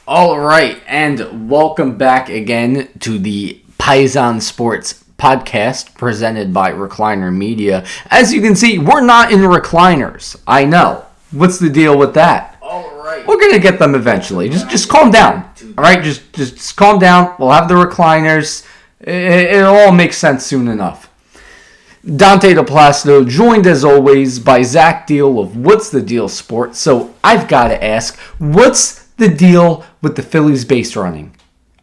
All right, and welcome back again to the Paisan Sports podcast presented by Recliner Media. As you can see, we're not in recliners. I know. What's the deal with that? All right. We're gonna get them eventually. Just calm down. All right, just calm down. We'll have the recliners. It'll all make sense soon enough. Dante DePlacido, joined as always by Zach Deal of What's the Deal Sports. So I've got to ask, what's the deal with the Phillies base running?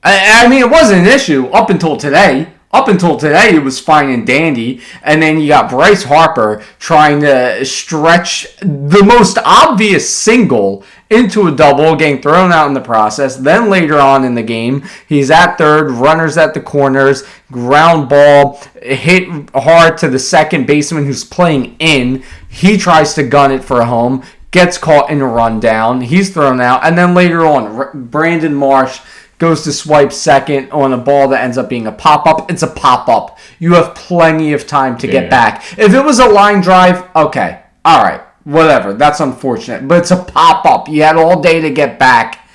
I mean, it wasn't an issue up until today. Up until today, it was fine and dandy. And then you got Bryce Harper trying to stretch the most obvious single into a double, getting thrown out in the process. Then later on in the game, he's at third, runners at the corners, ground ball, hit hard to the second baseman who's playing in. He tries to gun it for a home. Gets caught in a rundown. He's thrown out. And then later on, Brandon Marsh goes to swipe second on a ball that ends up being a pop-up. It's a pop-up. You have plenty of time to get back. If it was a line drive, okay. All right. Whatever. That's unfortunate. But it's a pop-up. You had all day to get back.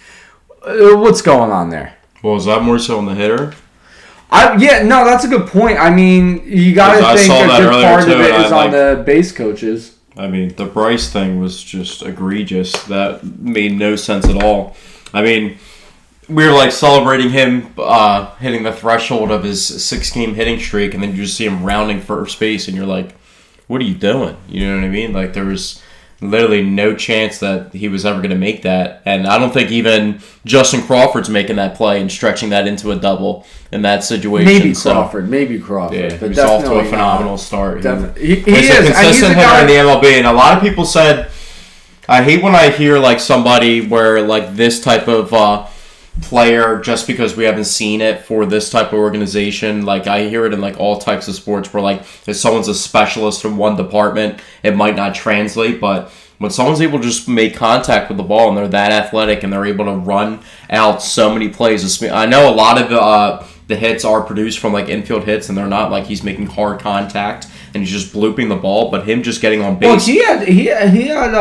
What's going on there? Well, is that more so on the hitter? No, that's a good point. I mean, you got to think a good part of it is on the base coaches. I mean, the Bryce thing was just egregious. That made no sense at all. I mean, we were celebrating him hitting the threshold of his 6-game hitting streak, and then you just see him rounding first base, and you're like, what are you doing? You know what I mean? There was literally no chance that he was ever going to make that. And I don't think even Justin Crawford's making that play and stretching that into a double in that situation. Maybe Crawford. Yeah, but he's off to a phenomenal start. He he's a consistent hitter in the MLB, and a lot of people said, I hate when I hear somebody where this type of player, just because we haven't seen it for this type of organization. I hear it in all types of sports where if someone's a specialist in one department, it might not translate, but when someone's able to just make contact with the ball and they're that athletic and they're able to run out so many plays. I know a lot of the hits are produced from infield hits, and they're not he's making hard contact and he's just blooping the ball, but him just getting on base. Well, he had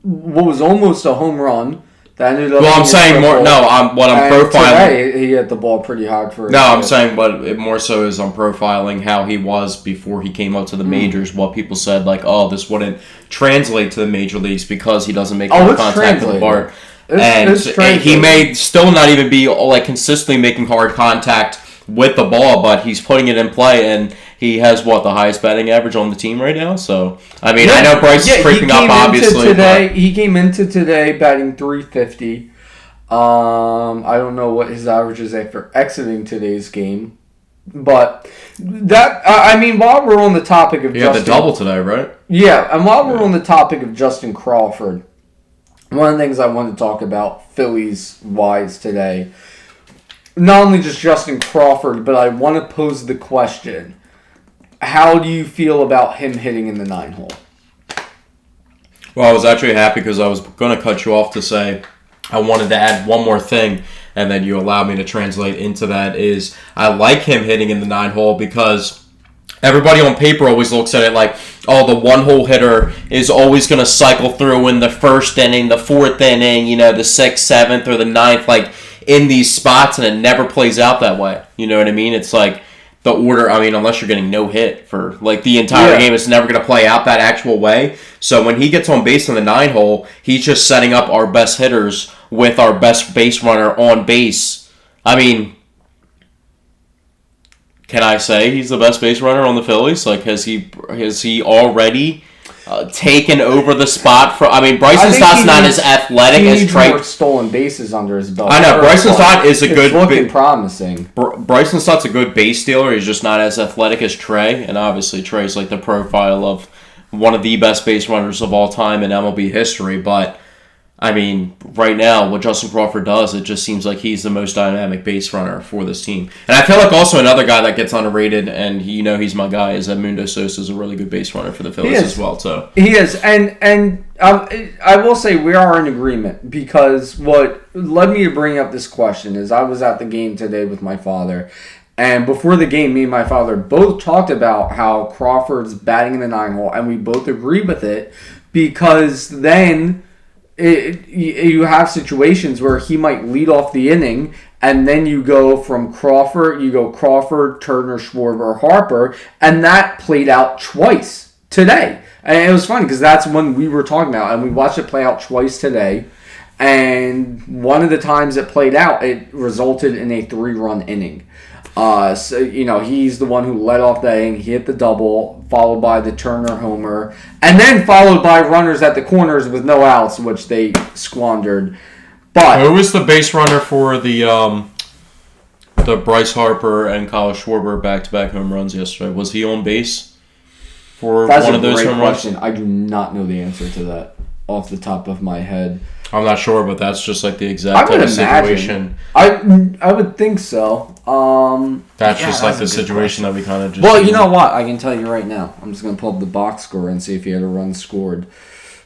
what was almost a home run. I'm saying more. No, I'm profiling. Today, he hit the ball pretty hard for. No, I'm saying, but it more so is I'm profiling how he was before he came up to the majors. What people said, this wouldn't translate to the major leagues because he doesn't make contact with the ball. And he may still not even be consistently making hard contact with the ball, but he's putting it in play, and he has the highest batting average on the team right now. So I mean, I know Bryce is creeping up, obviously. He came into today batting .350. I don't know what his average is after exiting today's game, but that I mean, while we're on the topic of he had the double today, right? Yeah, and while we're on the topic of Justin Crawford, one of the things I wanted to talk about Phillies wise today. Not only just Justin Crawford, but I want to pose the question, how do you feel about him hitting in the 9-hole? Well, I was actually happy because I was going to cut you off to say I wanted to add one more thing, and then you allowed me to translate into that, is I like him hitting in the 9-hole because everybody on paper always looks at it the 1-hole hitter is always going to cycle through in the first inning, the 4th inning, the 6th, 7th, or the 9th, in these spots, and it never plays out that way. You know what I mean? It's the order, I mean, unless you're getting no hit for the entire game, it's never going to play out that actual way. So when he gets on base in the 9-hole, he's just setting up our best hitters with our best base runner on base. I mean, can I say he's the best base runner on the Phillies? Has he already taken over the spot for? I mean, Bryson Stott's not as athletic as Trey. More stolen bases under his belt. I know Bryson Stott is a good. Looking promising. Bryson Stott's a good base stealer. He's just not as athletic as Trey, and obviously Trey's the profile of one of the best base runners of all time in MLB history. But I mean, right now, what Justin Crawford does, it just seems like he's the most dynamic base runner for this team. And I feel also another guy that gets underrated, and he's my guy, is Edmundo Sosa is a really good base runner for the Phillies as well. So he is, and I will say we are in agreement, because what led me to bring up this question is I was at the game today with my father, and before the game, me and my father both talked about how Crawford's batting in the 9-hole, and we both agreed with it, because then you have situations where he might lead off the inning, and then you go Crawford, Turner, Schwarber, Harper, and that played out twice today. And it was funny because that's when we were talking about, and we watched it play out twice today. And one of the times it played out, it resulted in a 3-run inning. So, he's the one who led off that inning. He hit the double, followed by the Turner homer, and then followed by runners at the corners with no outs, which they squandered. But who was the base runner for the Bryce Harper and Kyle Schwarber back-to-back home runs yesterday? Was he on base for one of those home runs? I do not know the answer to that off the top of my head. I'm not sure, but that's just like the exact type of situation. I would think so. That's just like the situation that we kind of just... Well, you know what? I can tell you right now. I'm just going to pull up the box score and see if he had a run scored.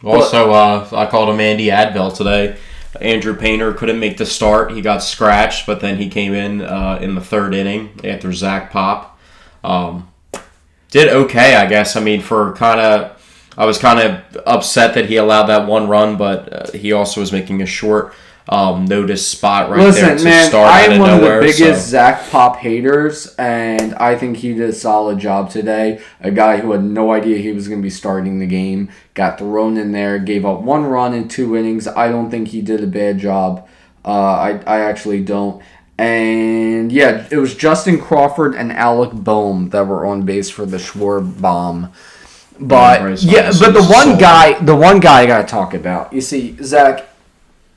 Also, I called him Andy Advell today. Andrew Painter couldn't make the start. He got scratched, but then he came in the third inning after Zach Pop. Did okay, I guess. I mean, I was kind of upset that he allowed that one run, but he also was making a short notice spot there to man, start out of nowhere. I am one of the biggest Zach Pop haters, and I think he did a solid job today. A guy who had no idea he was going to be starting the game, got thrown in there, gave up 1 run in 2 innings. I don't think he did a bad job. I actually don't. And, yeah, it was Justin Crawford and Alec Boehm that were on base for the Schwarber bomb. But the one guy I gotta talk about. You see, Zach,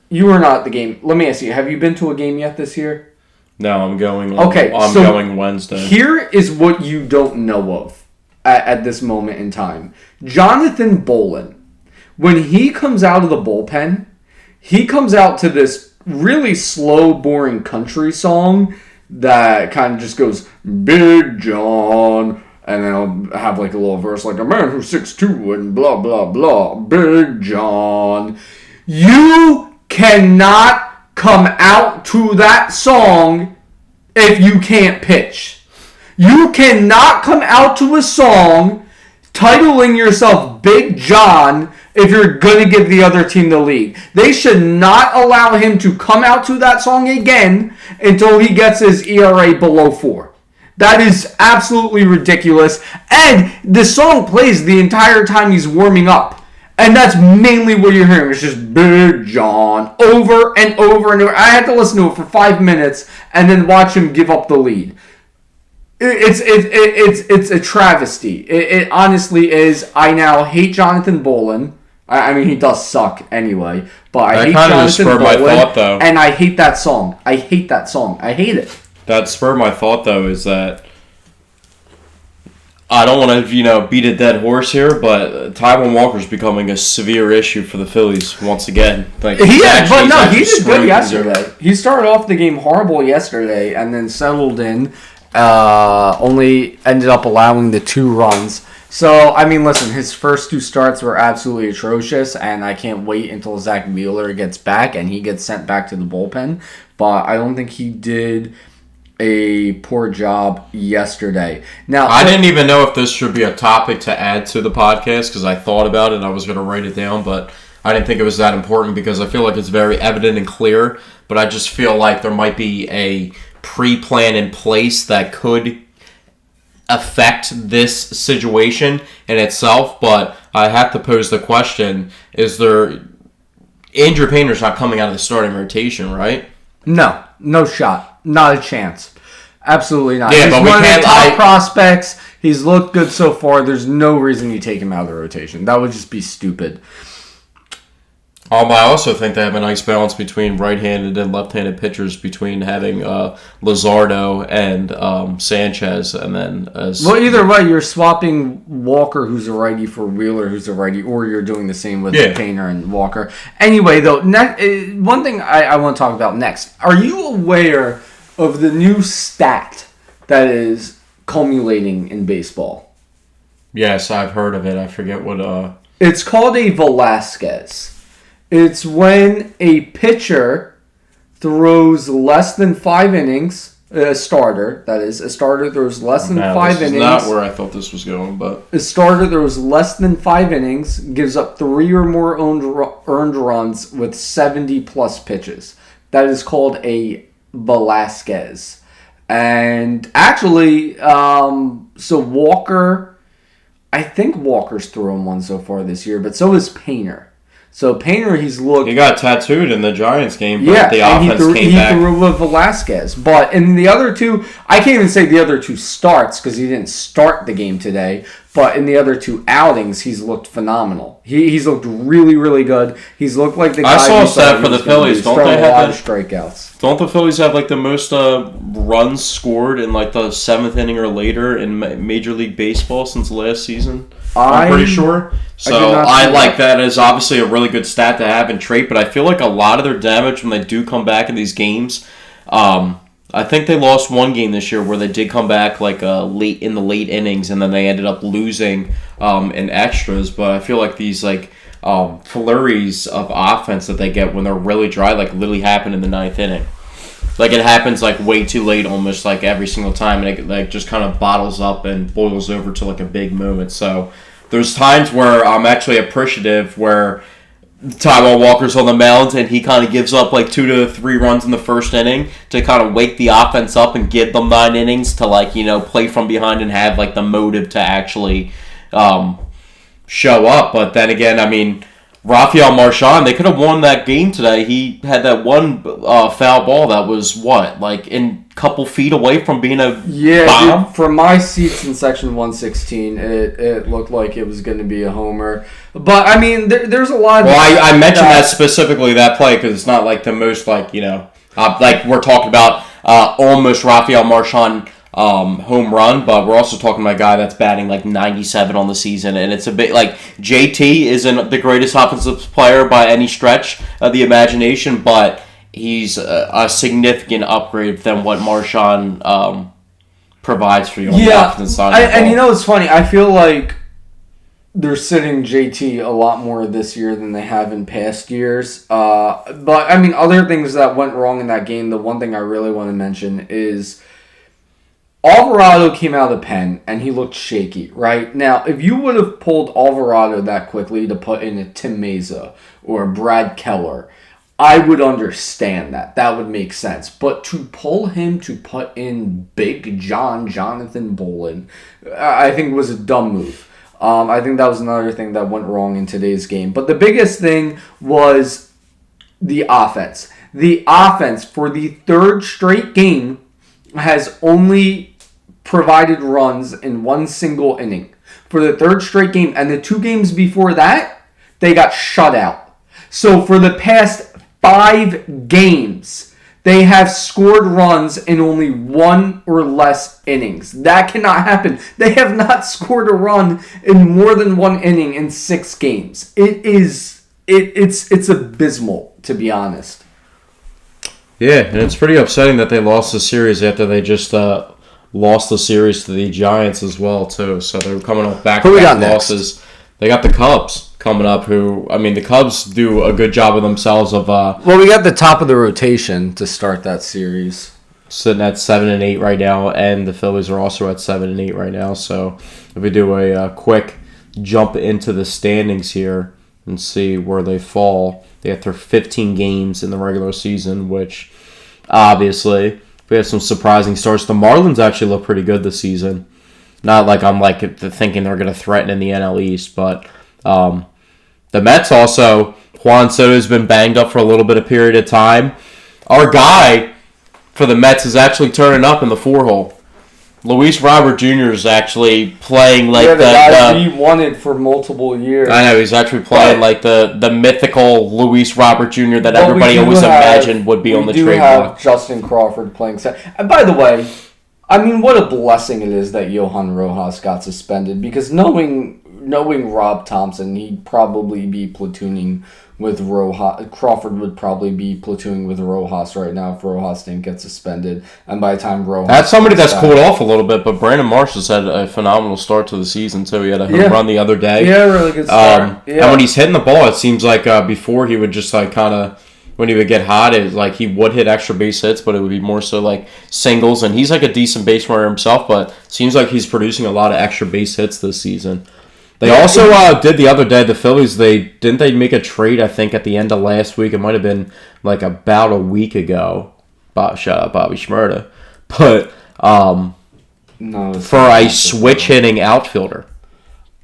you were not at the game. Let me ask you: have you been to a game yet this year? No, I'm going. I'm going Wednesday. Here is what you don't know of at this moment in time. Jonathan Bolin, when he comes out of the bullpen, he comes out to this really slow, boring country song that kind of just goes, "Big John." And then I'll have like a little verse like, "A man who's 6'2" and blah, blah, blah. Big John. You cannot come out to that song if you can't pitch. You cannot come out to a song titling yourself Big John if you're going to give the other team the lead. They should not allow him to come out to that song again until he gets his ERA below 4. That is absolutely ridiculous. And the song plays the entire time he's warming up. And that's mainly what you're hearing. It's just Big John over and over and over. I had to listen to it for 5 minutes and then watch him give up the lead. It's a travesty. It honestly is. I now hate Jonathan Bolin. I mean, he does suck anyway. But I hate Jonathan Bolin. And I hate that song. I hate it. That spurred my thought, though, is that I don't want to, beat a dead horse here, but Taijuan Walker's becoming a severe issue for the Phillies once again. He did good yesterday. He started off the game horrible yesterday and then settled in. Only ended up allowing the 2 runs. So, I mean, listen, his first 2 starts were absolutely atrocious, and I can't wait until Zach Wheeler gets back and he gets sent back to the bullpen. But I don't think he did a poor job yesterday. Now, I didn't even know if this should be a topic to add to the podcast because I thought about it and I was going to write it down, but I didn't think it was that important because I feel like it's very evident and clear, but I just feel like there might be a pre-plan in place that could affect this situation in itself, but I have to pose the question, Andrew Painter's not coming out of the starting rotation, right? No shot. Not a chance. Absolutely not. Yeah, he's but we one can't, of the top prospects. He's looked good so far. There's no reason you take him out of the rotation. That would just be stupid. I also think they have a nice balance between right-handed and left-handed pitchers between having Luzardo and Sanchez, and then either way, you're swapping Walker, who's a righty, for Wheeler, who's a righty, or you're doing the same with Painter and Walker. Anyway, though, one thing I want to talk about next. Are you aware of the new stat that is culminating in baseball? Yes, I've heard of it. I forget what... It's called a Velasquez. It's when a pitcher throws less than 5 innings A starter, that is. A starter throws less than 5 this innings. is not where I thought this was going, but... A starter throws less than 5 innings, gives up 3 or more earned runs with 70-plus pitches. That is called a Velasquez. And actually, so Walker, I think Walker's thrown one so far this year, but so is Painter. So Painter, he's looked... He got tattooed in the Giants game, but yeah, the and offense came back. He threw with Velasquez. But in the other two, I can't even say the other two starts because he didn't start the game today. But in the other 2 outings, he's looked phenomenal. He's looked really, really good. He's looked like the guy... I saw a stat for the Phillies. Don't they have a lot of strikeouts? Don't the Phillies have like the most runs scored in like the 7th inning or later in Major League Baseball since last season? I'm pretty sure. So I like that as obviously a really good stat to have and trait, but I feel like a lot of their damage when they do come back in these games, I think they lost one game this year where they did come back like late in the late innings and then they ended up losing in extras, but I feel like these like flurries of offense that they get when they're really dry like literally happen in the 9th inning. Like it happens like way too late almost like every single time and it like just kind of bottles up and boils over to like a big moment. So there's times where I'm actually appreciative where Taijuan Walker's on the mound and he kind of gives up like 2 to 3 runs in the first inning to kind of wake the offense up and give them 9 innings to like, you know, play from behind and have like the motive to actually show up. But then again, I mean, Rafael Marchand, they could have won that game today. He had that one foul ball that was like in a couple feet away from being a bomb. Dude, from my seats in section 116, it looked like it was going to be a homer. But I mean, there's a lot of. Well, I mentioned that specifically that play because it's not like the most like like we're talking about almost Rafael Marchand. Home run, but we're also talking about a guy that's batting like 97 on the season, and it's a bit like JT isn't the greatest offensive player by any stretch of the imagination, but he's a significant upgrade than what Marchand provides for you on the offensive side of the ball. And you know what's funny? I feel like they're sitting JT a lot more this year than they have in past years. But I mean, other things that went wrong in that game, the one thing I really want to mention is Alvarado came out of the pen, and he looked shaky, right? Now, if you would have pulled Alvarado that quickly to put in a Tim Meza or a Brad Keller, I would understand that. That would make sense. But to pull him to put in Big Jonathan Bolin, I think was a dumb move. I think that was another thing that went wrong in today's game. But the biggest thing was the offense. The offense, for the 3rd straight game, has only provided runs in 1 single inning. For the 3rd straight game, and the 2 games before that, they got shut out. So for the past 5 games, they have scored runs in only 1 or less innings. That cannot happen. They have not scored a run in more than 1 inning in 6 games. It's abysmal, to be honest. Yeah, and it's pretty upsetting that they lost the series after they just lost the series to the Giants as well, too. So they're coming off back-to-back losses. They got the Cubs coming up, who, I mean, the Cubs do a good job of themselves of... well, we got the top of the rotation to start that series. Sitting at 7-8 right now, and the Phillies are also at 7-8 right now. So if we do a quick jump into the standings here and see where they fall, they have their 15 games in the regular season, which obviously we have some surprising starts. The Marlins actually look pretty good this season. Not like I'm like thinking they're going to threaten in the NL East, but the Mets also, Juan Soto's been banged up for a little bit of period of time. Our guy for the Mets is actually turning up in the 4-hole. Luis Robert Jr. is actually playing like the guy we wanted for multiple years. I know, he's actually playing like the mythical Luis Robert Jr. that everybody always imagined would be on the trade block. We do have Justin Crawford playing center. And by the way, I mean, what a blessing it is that Johan Rojas got suspended, because knowing Rob Thompson, he'd probably be platooning with Rojas. Crawford would probably be platooning with Rojas right now if Rojas didn't get suspended. And by the time Rojas... That's somebody that's cooled off a little bit, but Brandon Marsh has had a phenomenal start to the season, too. He had a home run the other day. Yeah, really good start. And when he's hitting the ball, it seems like before he would just like kind of when he would get hot, it was like he would hit extra base hits, but it would be more so like singles. And he's like a decent base runner himself, but seems like he's producing a lot of extra base hits this season. They also did the other day, the Phillies, didn't they make a trade, I think, at the end of last week? It might have been like about a week ago. Shout out Bobby Shmurda. But for a switch-hitting outfielder.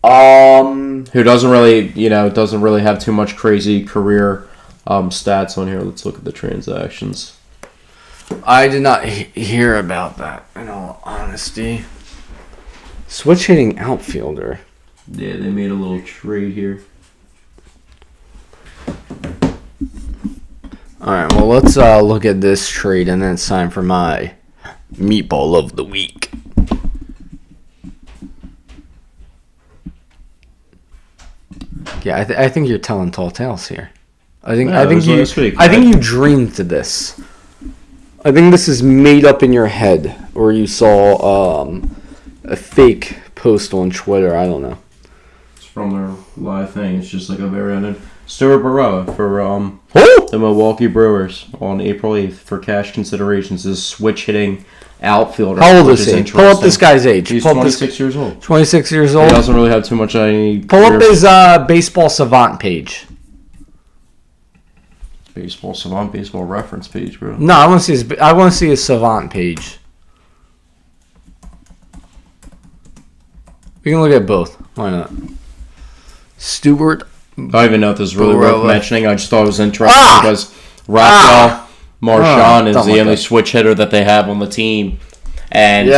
Who doesn't really have too much crazy career stats on here. Let's look at the transactions. I did not hear about that, in all honesty. Switch-hitting outfielder. Yeah, they made a little trade here. Alright, well, let's look at this trade, and then it's time for my meatball of the week. Yeah, I think you're telling tall tales here. I think you dreamed this. I think this is made up in your head, or you saw a fake post on Twitter. I don't know. From their live thing. It's just like a very ended. Stuart Burrell for the Milwaukee Brewers on April 8th for cash considerations is switch-hitting outfielder. How old is he? Pull up this guy's age. He's 26 years old. 26 years old? He doesn't really have too much Pull up his Baseball Savant page. Baseball Savant, Baseball Reference page, bro. No, I want to see his Savant page. We can look at both. Why not? Stuart. I don't even know if this is really worth mentioning. I just thought it was interesting because Rafael Marchand is the only switch hitter that they have on the team. And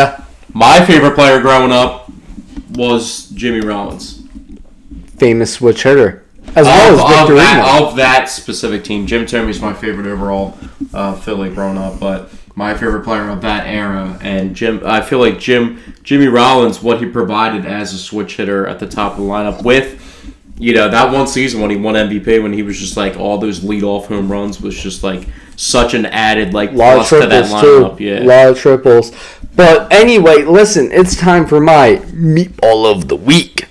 my favorite player growing up was Jimmy Rollins. Famous switch hitter. As well as Victorino. Of that specific team. Jim Tome's my favorite overall Philly growing up, but my favorite player of that era. And I feel like Jimmy Rollins, what he provided as a switch hitter at the top of the lineup with, that one season when he won MVP, when he was just like all those leadoff home runs was just like such an added plus to that lineup. Yeah. A lot of triples. But anyway, listen, it's time for my meatball of the week.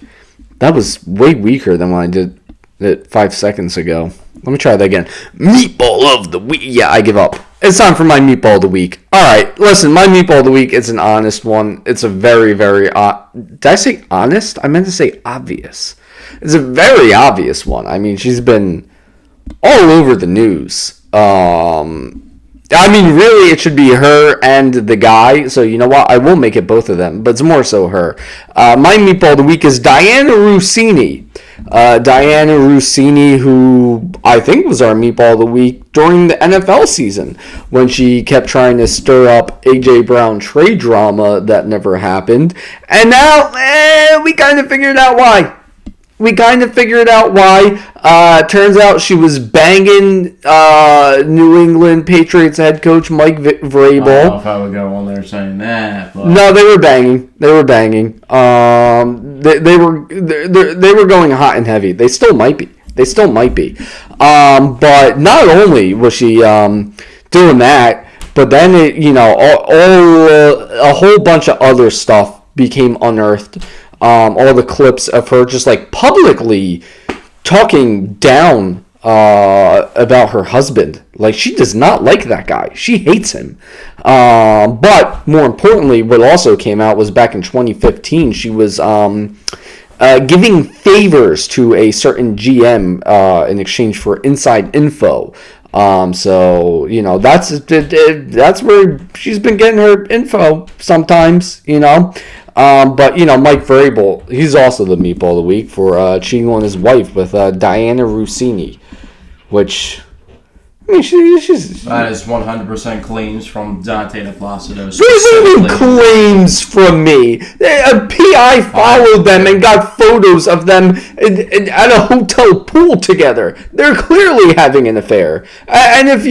That was way weaker than when I did it 5 seconds ago. Let me try that again. Meatball of the week. Yeah, I give up. It's time for my meatball of the week. All right, listen, my meatball of the week is an honest one. It's a very, very... did I say honest? I meant to say obvious. It's a very obvious one. I mean, she's been all over the news. Really, it should be her and the guy. So, you know what? I will make it both of them, but it's more so her. My meatball of the week is Diana Russini. Diana Russini, who I think was our meatball of the week during the NFL season when she kept trying to stir up A.J. Brown trade drama that never happened. And now, we kind of figured out why. Turns out she was banging New England Patriots head coach Mike Vrabel. I don't know if I would go on there saying that. But... No, they were banging. They were going hot and heavy. They still might be. But not only was she doing that, but then a whole bunch of other stuff became unearthed. All the clips of her just publicly talking down about her husband. She does not like that guy. She hates him. But more importantly, what also came out was back in 2015, she was giving favors to a certain GM in exchange for inside info. So that's where she's been getting her info sometimes. But Mike Vrabel, he's also the meatball of the week for cheating on his wife with Diana Russini, which she's that is 100% claims from Dante DePlacido. These even claims from me. A PI followed them and got photos of them at a hotel pool together. They're clearly having an affair. And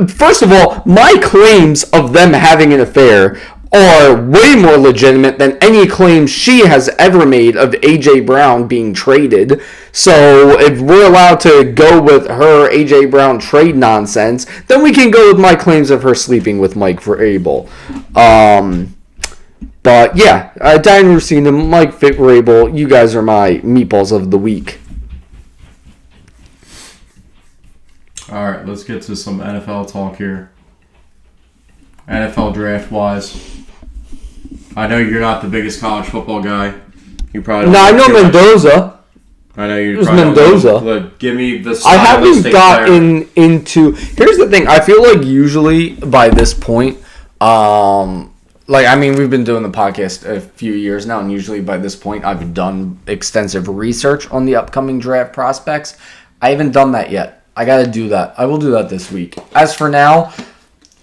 first of all, my claims of them having an affair are way more legitimate than any claims she has ever made of A.J. Brown being traded. So if we're allowed to go with her A.J. Brown trade nonsense, then we can go with my claims of her sleeping with Mike Vrabel. But yeah, Diane Russini, Mike Vrabel, you guys are my meatballs of the week. All right, let's get to some NFL talk here. NFL draft-wise. I know you're not the biggest college football guy. You probably No, I know Mendoza. I know you. It was Mendoza. But give me the. I haven't gotten into. Here's the thing. I feel like usually by this point, we've been doing the podcast a few years now, and usually by this point, I've done extensive research on the upcoming draft prospects. I haven't done that yet. I got to do that. I will do that this week. As for now,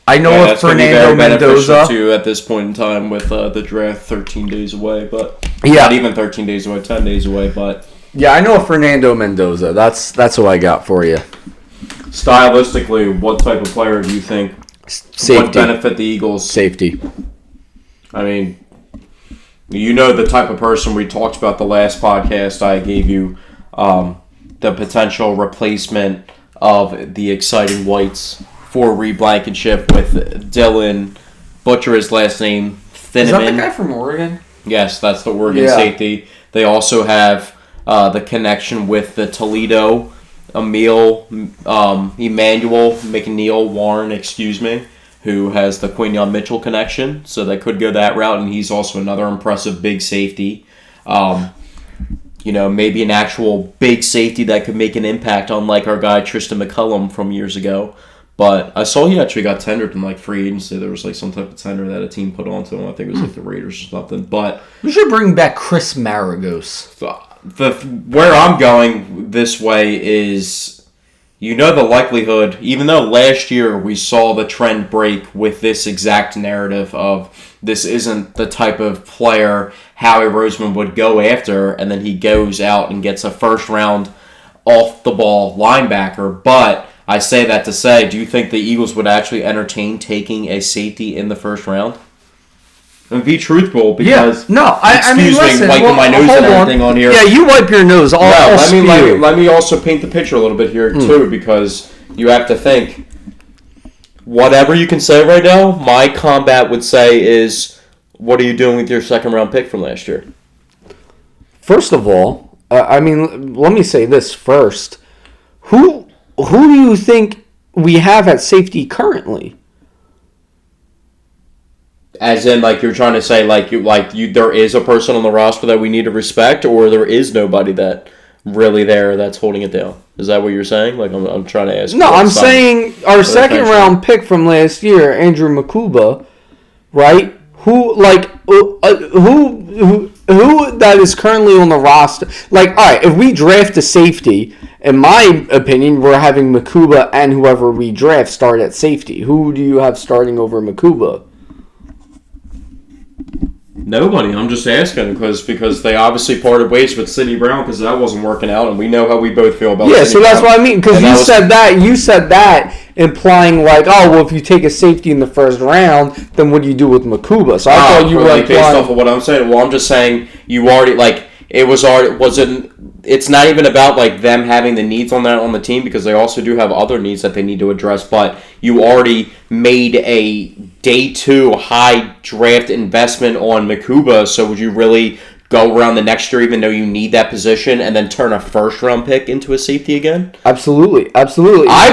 I know of Fernando Mendoza too at this point in time with the draft 13 days away, but yeah, not even 13 days away, 10 days away, but yeah, I know of Fernando Mendoza. That's what I got for you. Stylistically, what type of player do you think would benefit the Eagles? Safety. I mean, you know the type of person we talked about the last podcast. I gave you the potential replacement of the exciting whites for Reed Blankenship with Dylan, butcher his last name, Thinneman. Is that the guy from Oregon? Yes, that's the Oregon safety. They also have the connection with the Toledo, Emmanuel Warren, who has the Quinion Mitchell connection. So they could go that route, and he's also another impressive big safety. Maybe an actual big safety that could make an impact on like our guy Tristan McCullum from years ago. But I saw he actually got tendered in free agency. There was some type of tender that a team put onto him. I think it was the Raiders or something. But we should bring back Chris Maragos. Where I'm going this way is, the likelihood, even though last year we saw the trend break with this exact narrative of this isn't the type of player Howie Roseman would go after, and then he goes out and gets a first-round off-the-ball linebacker. But I say that to say, do you think the Eagles would actually entertain taking a safety in the first round? And be truthful, because listen, wiping my nose and everything on here. Yeah, you wipe your nose. Let me also paint the picture a little bit here too, because you have to think. Whatever you can say right now, my combat would say is, what are you doing with your second round pick from last year? First of all, let me say this first. Who do you think we have at safety currently? As in, you're trying to say, there is a person on the roster that we need to respect, or there is nobody that really there that's holding it down? Is that what you're saying? I'm trying to ask. No, I'm saying our second round pick from last year, Andrew Makuba, right? Who that is currently on the roster? All right, if we draft a safety, in my opinion, we're having Makuba and whoever we draft start at safety. Who do you have starting over Makuba? Nobody. I'm just asking because they obviously parted ways with Sidney Brown because that wasn't working out, and we know how we both feel about. Yeah, Sidney that's Brown. What I mean. Because you said that implying if you take a safety in the first round, then what do you do with Makuba? So I thought you were based off of what I'm saying. Well, I'm just saying you already It's not even about them having the needs on the team, because they also do have other needs that they need to address. But you already made a day 2 high draft investment on Makuba, so would you really go around the next year, even though you need that position, and then turn a first round pick into a safety again? Absolutely. I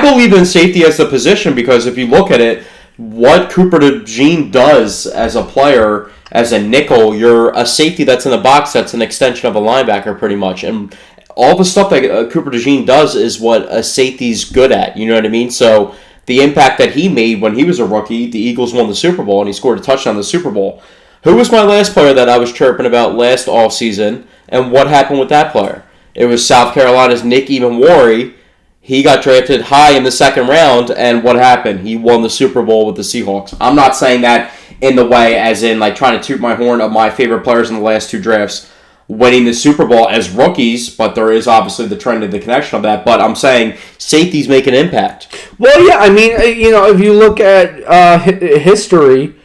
believe in safety as a position, because if you look at it, what Cooper DeJean does as a player, as a nickel, you're a safety that's in the box that's an extension of a linebacker pretty much. And all the stuff that Cooper DeJean does is what a safety's good at. You know what I mean? So the impact that he made when he was a rookie, the Eagles won the Super Bowl, and he scored a touchdown in the Super Bowl. Who was my last player that I was chirping about last offseason, and what happened with that player? It was South Carolina's Nick Ebenwari. He got drafted high in the second round, and what happened? He won the Super Bowl with the Seahawks. I'm not saying that in the way as in trying to toot my horn of my favorite players in the last 2 drafts winning the Super Bowl as rookies, but there is obviously the trend of the connection of that. But I'm saying safeties make an impact. Well, yeah, if you look at history,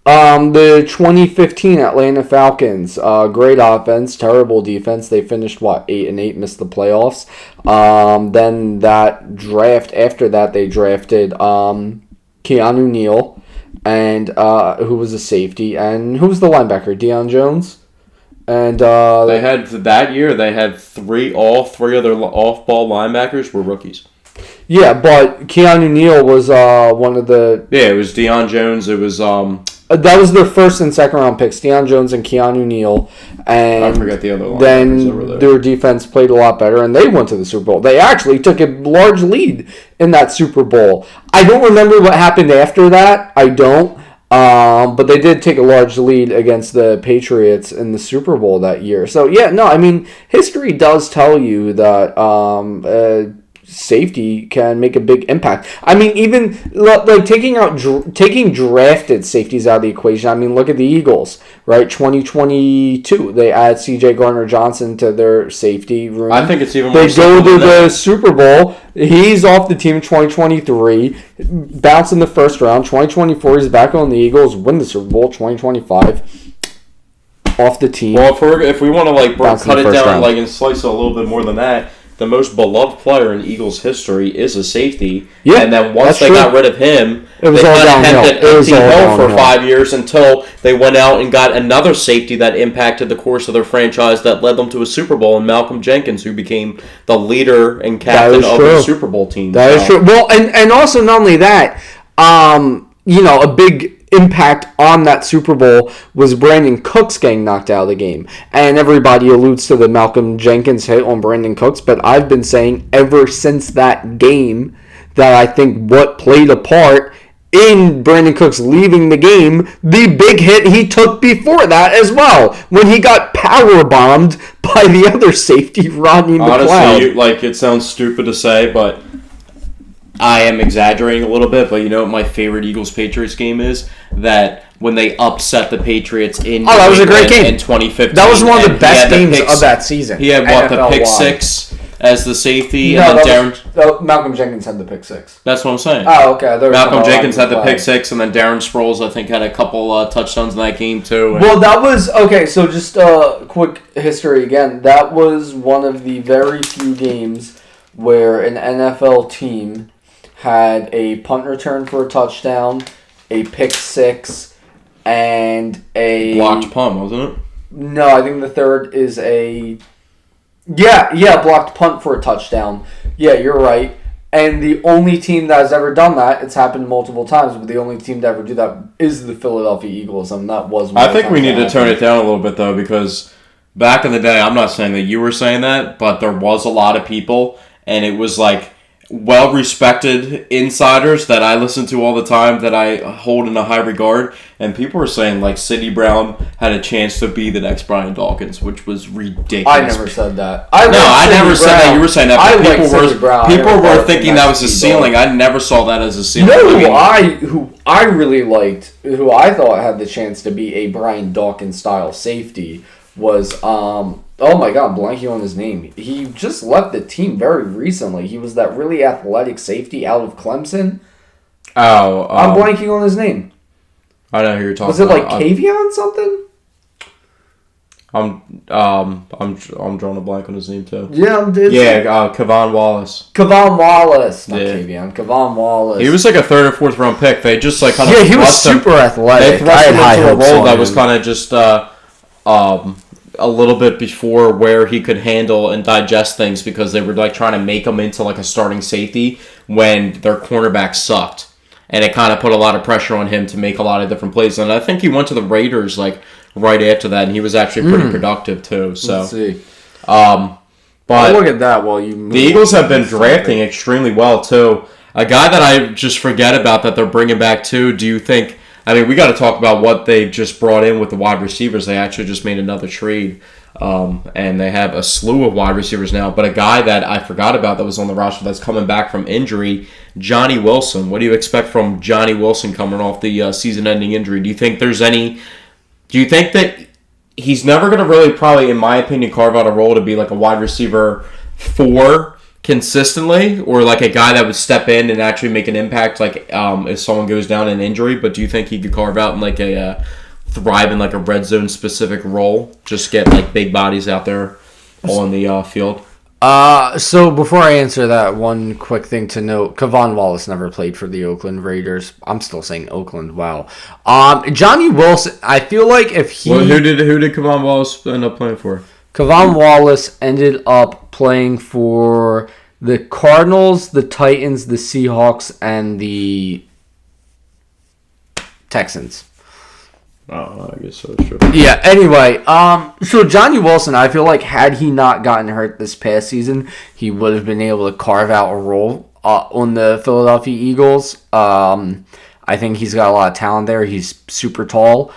the 2015 Atlanta Falcons, great offense, terrible defense. They finished 8-8, missed the playoffs. Then that draft after that, they drafted Keanu Neal, and who was a safety, and who was the linebacker? Deion Jones. And they had all three of their off-ball linebackers were rookies. Yeah, but Keanu Neal was one of the... Yeah, it was Deion Jones. It was... that was their first and second round picks, Deion Jones and Keanu Neal. And I forget the other linebackers then over there. their defense played a lot better, and they went to the Super Bowl. They actually took a large lead in that Super Bowl. I don't remember what happened after that. I don't. But they did take a large lead against the Patriots in the Super Bowl that year. So, yeah, no, I mean, history does tell you that safety can make a big impact. I mean, even like taking drafted safeties out of the equation. I mean, look at the Eagles, right? 2022, they add C.J. Gardner-Johnson to their safety room. I think it's even They more go simple to than the that. Super Bowl. He's off the team in 2023, bounced in the first round. 2024, he's back on the Eagles, win the Super Bowl. 2025, off the team. Well, if we want to like Bounce in cut the it first down round. like and slice it a little bit more than that, the most beloved player in Eagles history is a safety. Yeah, and then once that's they true. got rid of him, It was they all kind of downhill. kept it It was empty all hill for downhill. 5 years until they went out and got another safety that impacted the course of their franchise that led them to a Super Bowl, and Malcolm Jenkins, who became the leader and captain is of true. the Super Bowl team. That is So- true. Well, and also not only that, a big impact on that Super Bowl was Brandon Cooks getting knocked out of the game. And everybody alludes to the Malcolm Jenkins hit on Brandon Cooks, but I've been saying ever since that game that I think what played a part in Brandon Cooks leaving the game, the big hit he took before that as well, when he got power bombed by the other safety, Rodney McLeod. Honestly, like, it sounds stupid to say, but I am exaggerating a little bit. But you know what my favorite Eagles-Patriots game is? That when they upset the Patriots in that was a great game. in 2015. That was one of the and he best had the games pick- of that season. He had, what, the pick NFL-wide. six as the safety, No, and then Darren... Malcolm Jenkins had the pick six. That's what I'm saying. Oh, okay. There was Malcolm some Jenkins had the flag. pick six, and then Darren Sproles, I think, had a couple touchdowns in that game, too. And Well, that was okay. So just quick history again. That was one of the very few games where an NFL team had a punt return for a touchdown, a pick six, and a blocked punt, wasn't it? No, I think the third is a blocked punt for a touchdown. Yeah, you're right. And the only team that has ever done that, it's happened multiple times, but the only team to ever do that is the Philadelphia Eagles, and that was one I of the think we times need that to turn happened. it down a little bit, though, because back in the day, I'm not saying that you were saying that, but there was a lot of people, and it was like well-respected insiders that I listen to all the time that I hold in a high regard, and people were saying like Sidney Brown had a chance to be the next Brian Dawkins, which was ridiculous. I never said that. I never said that. You were saying that. But people were thinking that was a ceiling. I never saw that as a ceiling. Who I really liked, who I thought had the chance to be a Brian Dawkins style safety was oh my god, I'm blanking on his name. He just left the team very recently. He was that really athletic safety out of Clemson. Oh, I'm blanking on his name. I know who you're talking Was it like about. Kavion something? I'm drawing a blank on his name too. Yeah, Kevon Wallace. Kevon Wallace, not Yeah. Kavion. Kevon Wallace. He was like a third or fourth round pick. They just like kind of he was thrust him- super athletic. They thrust him high into a hopes role on that him. was kind of just a little bit before where he could handle and digest things, because they were like trying to make him into like a starting safety when their cornerback sucked. And it kind of put a lot of pressure on him to make a lot of different plays. And I think he went to the Raiders like right after that, and he was actually pretty productive too. So, Let's see. but Look at that while you. the Eagles have been drafting extremely well too. A guy that I just forget about that they're bringing back too. Do you think? I mean, we got to talk about what they've just brought in with the wide receivers. They actually just made another trade, and they have a slew of wide receivers now. But a guy that I forgot about that was on the roster that's coming back from injury, Johnny Wilson. What do you expect from Johnny Wilson coming off the season-ending injury? Do you think that he's never going to really, probably, in my opinion, carve out a role to be like a wide receiver 4 consistently, or like a guy that would step in and actually make an impact, like if someone goes down in injury? But do you think he could carve out in like a thrive in like a red zone specific role, just get like big bodies out there on the field? So before I answer that, one quick thing to note: Kevon Wallace never played for the Oakland Raiders. I'm still saying Oakland. Wow. Johnny Wilson. I feel like if he who did Kevon Wallace end up playing for? Kevon Wallace ended up playing for the Cardinals, the Titans, the Seahawks, and the Texans. Oh, I guess so. Sure. Yeah, anyway, so Johnny Wilson, I feel like had he not gotten hurt this past season, he would have been able to carve out a role on the Philadelphia Eagles. I think he's got a lot of talent there. He's super tall.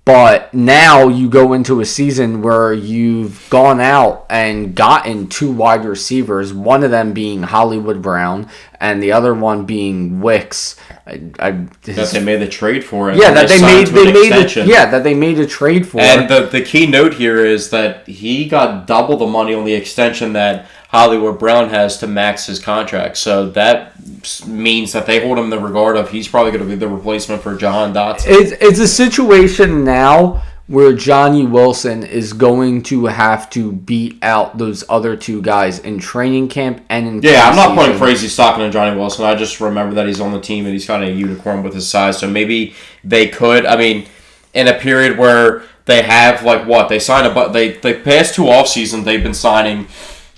But now you go into a season where you've gone out and gotten 2 wide receivers, one of them being Hollywood Brown and the other one being Wicks. That they made the trade for it. Yeah, that they made a trade for. And the key note here is that he got double the money on the extension that Hollywood Brown has to max his contract. So that means that they hold him in the regard of he's probably going to be the replacement for Jahan Dotson. It's a situation now where Johnny Wilson is going to have to beat out those other 2 guys in training camp and in Yeah, I'm not putting crazy stock into Johnny Wilson. I just remember that he's on the team and he's kind of a unicorn with his size. So maybe they could, in a period where they have, they signed they past 2 off seasons, they've been signing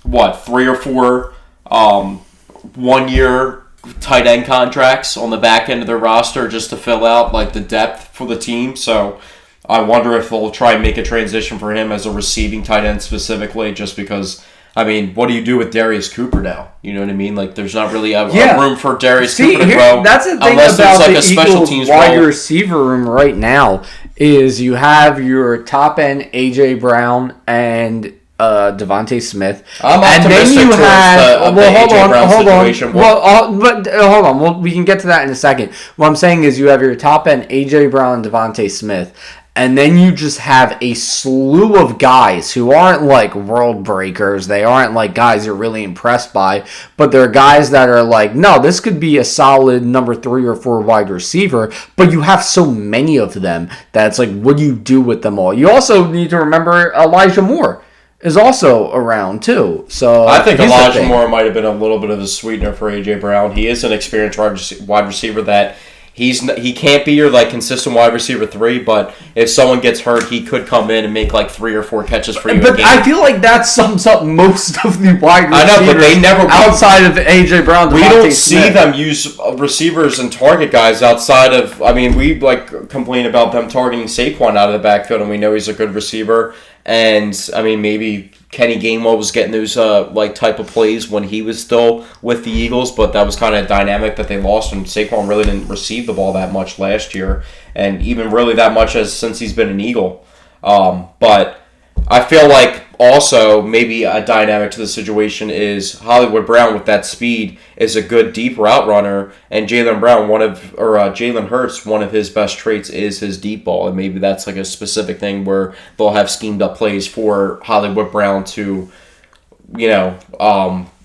3 or 4 1-year tight end contracts on the back end of their roster just to fill out the depth for the team. So I wonder if they'll try and make a transition for him as a receiving tight end specifically, just because what do you do with Darius Cooper now? You know what I mean? There's not really a room for Darius Cooper to grow. That's the thing unless about there's the a special Eagles teams wide role. receiver room right now is you have your top end AJ Brown and Devontae Smith. I'm optimistic towards the AJ Brown situation. Hold on. Well, we can get to that in a second. What I'm saying is you have your top end AJ Brown and Devontae Smith. And then you just have a slew of guys who aren't world breakers. They aren't guys you're really impressed by. But they're guys that are no, this could be a solid number 3 or 4 wide receiver. But you have so many of them that it's what do you do with them all? You also need to remember Elijah Moore is also around too. So I think Elijah Moore might have been a little bit of a sweetener for AJ Brown. He is an experienced wide receiver that he can't be your consistent wide receiver 3, but if someone gets hurt, he could come in and make 3 or 4 catches for you. But I feel that sums up most of the wide receivers. I know, but they never outside of AJ Brown. We don't see them use receivers and target guys outside of. We complain about them targeting Saquon out of the backfield, and we know he's a good receiver. And maybe Kenny Gainwell was getting those type of plays when he was still with the Eagles, but that was kind of a dynamic that they lost, and Saquon really didn't receive the ball that much last year, and even really that much since he's been an Eagle. But I feel also maybe a dynamic to the situation is Hollywood Brown with that speed is a good deep route runner, and Jalen Hurts, one of his best traits is his deep ball, and maybe that's a specific thing where they'll have schemed up plays for Hollywood Brown to,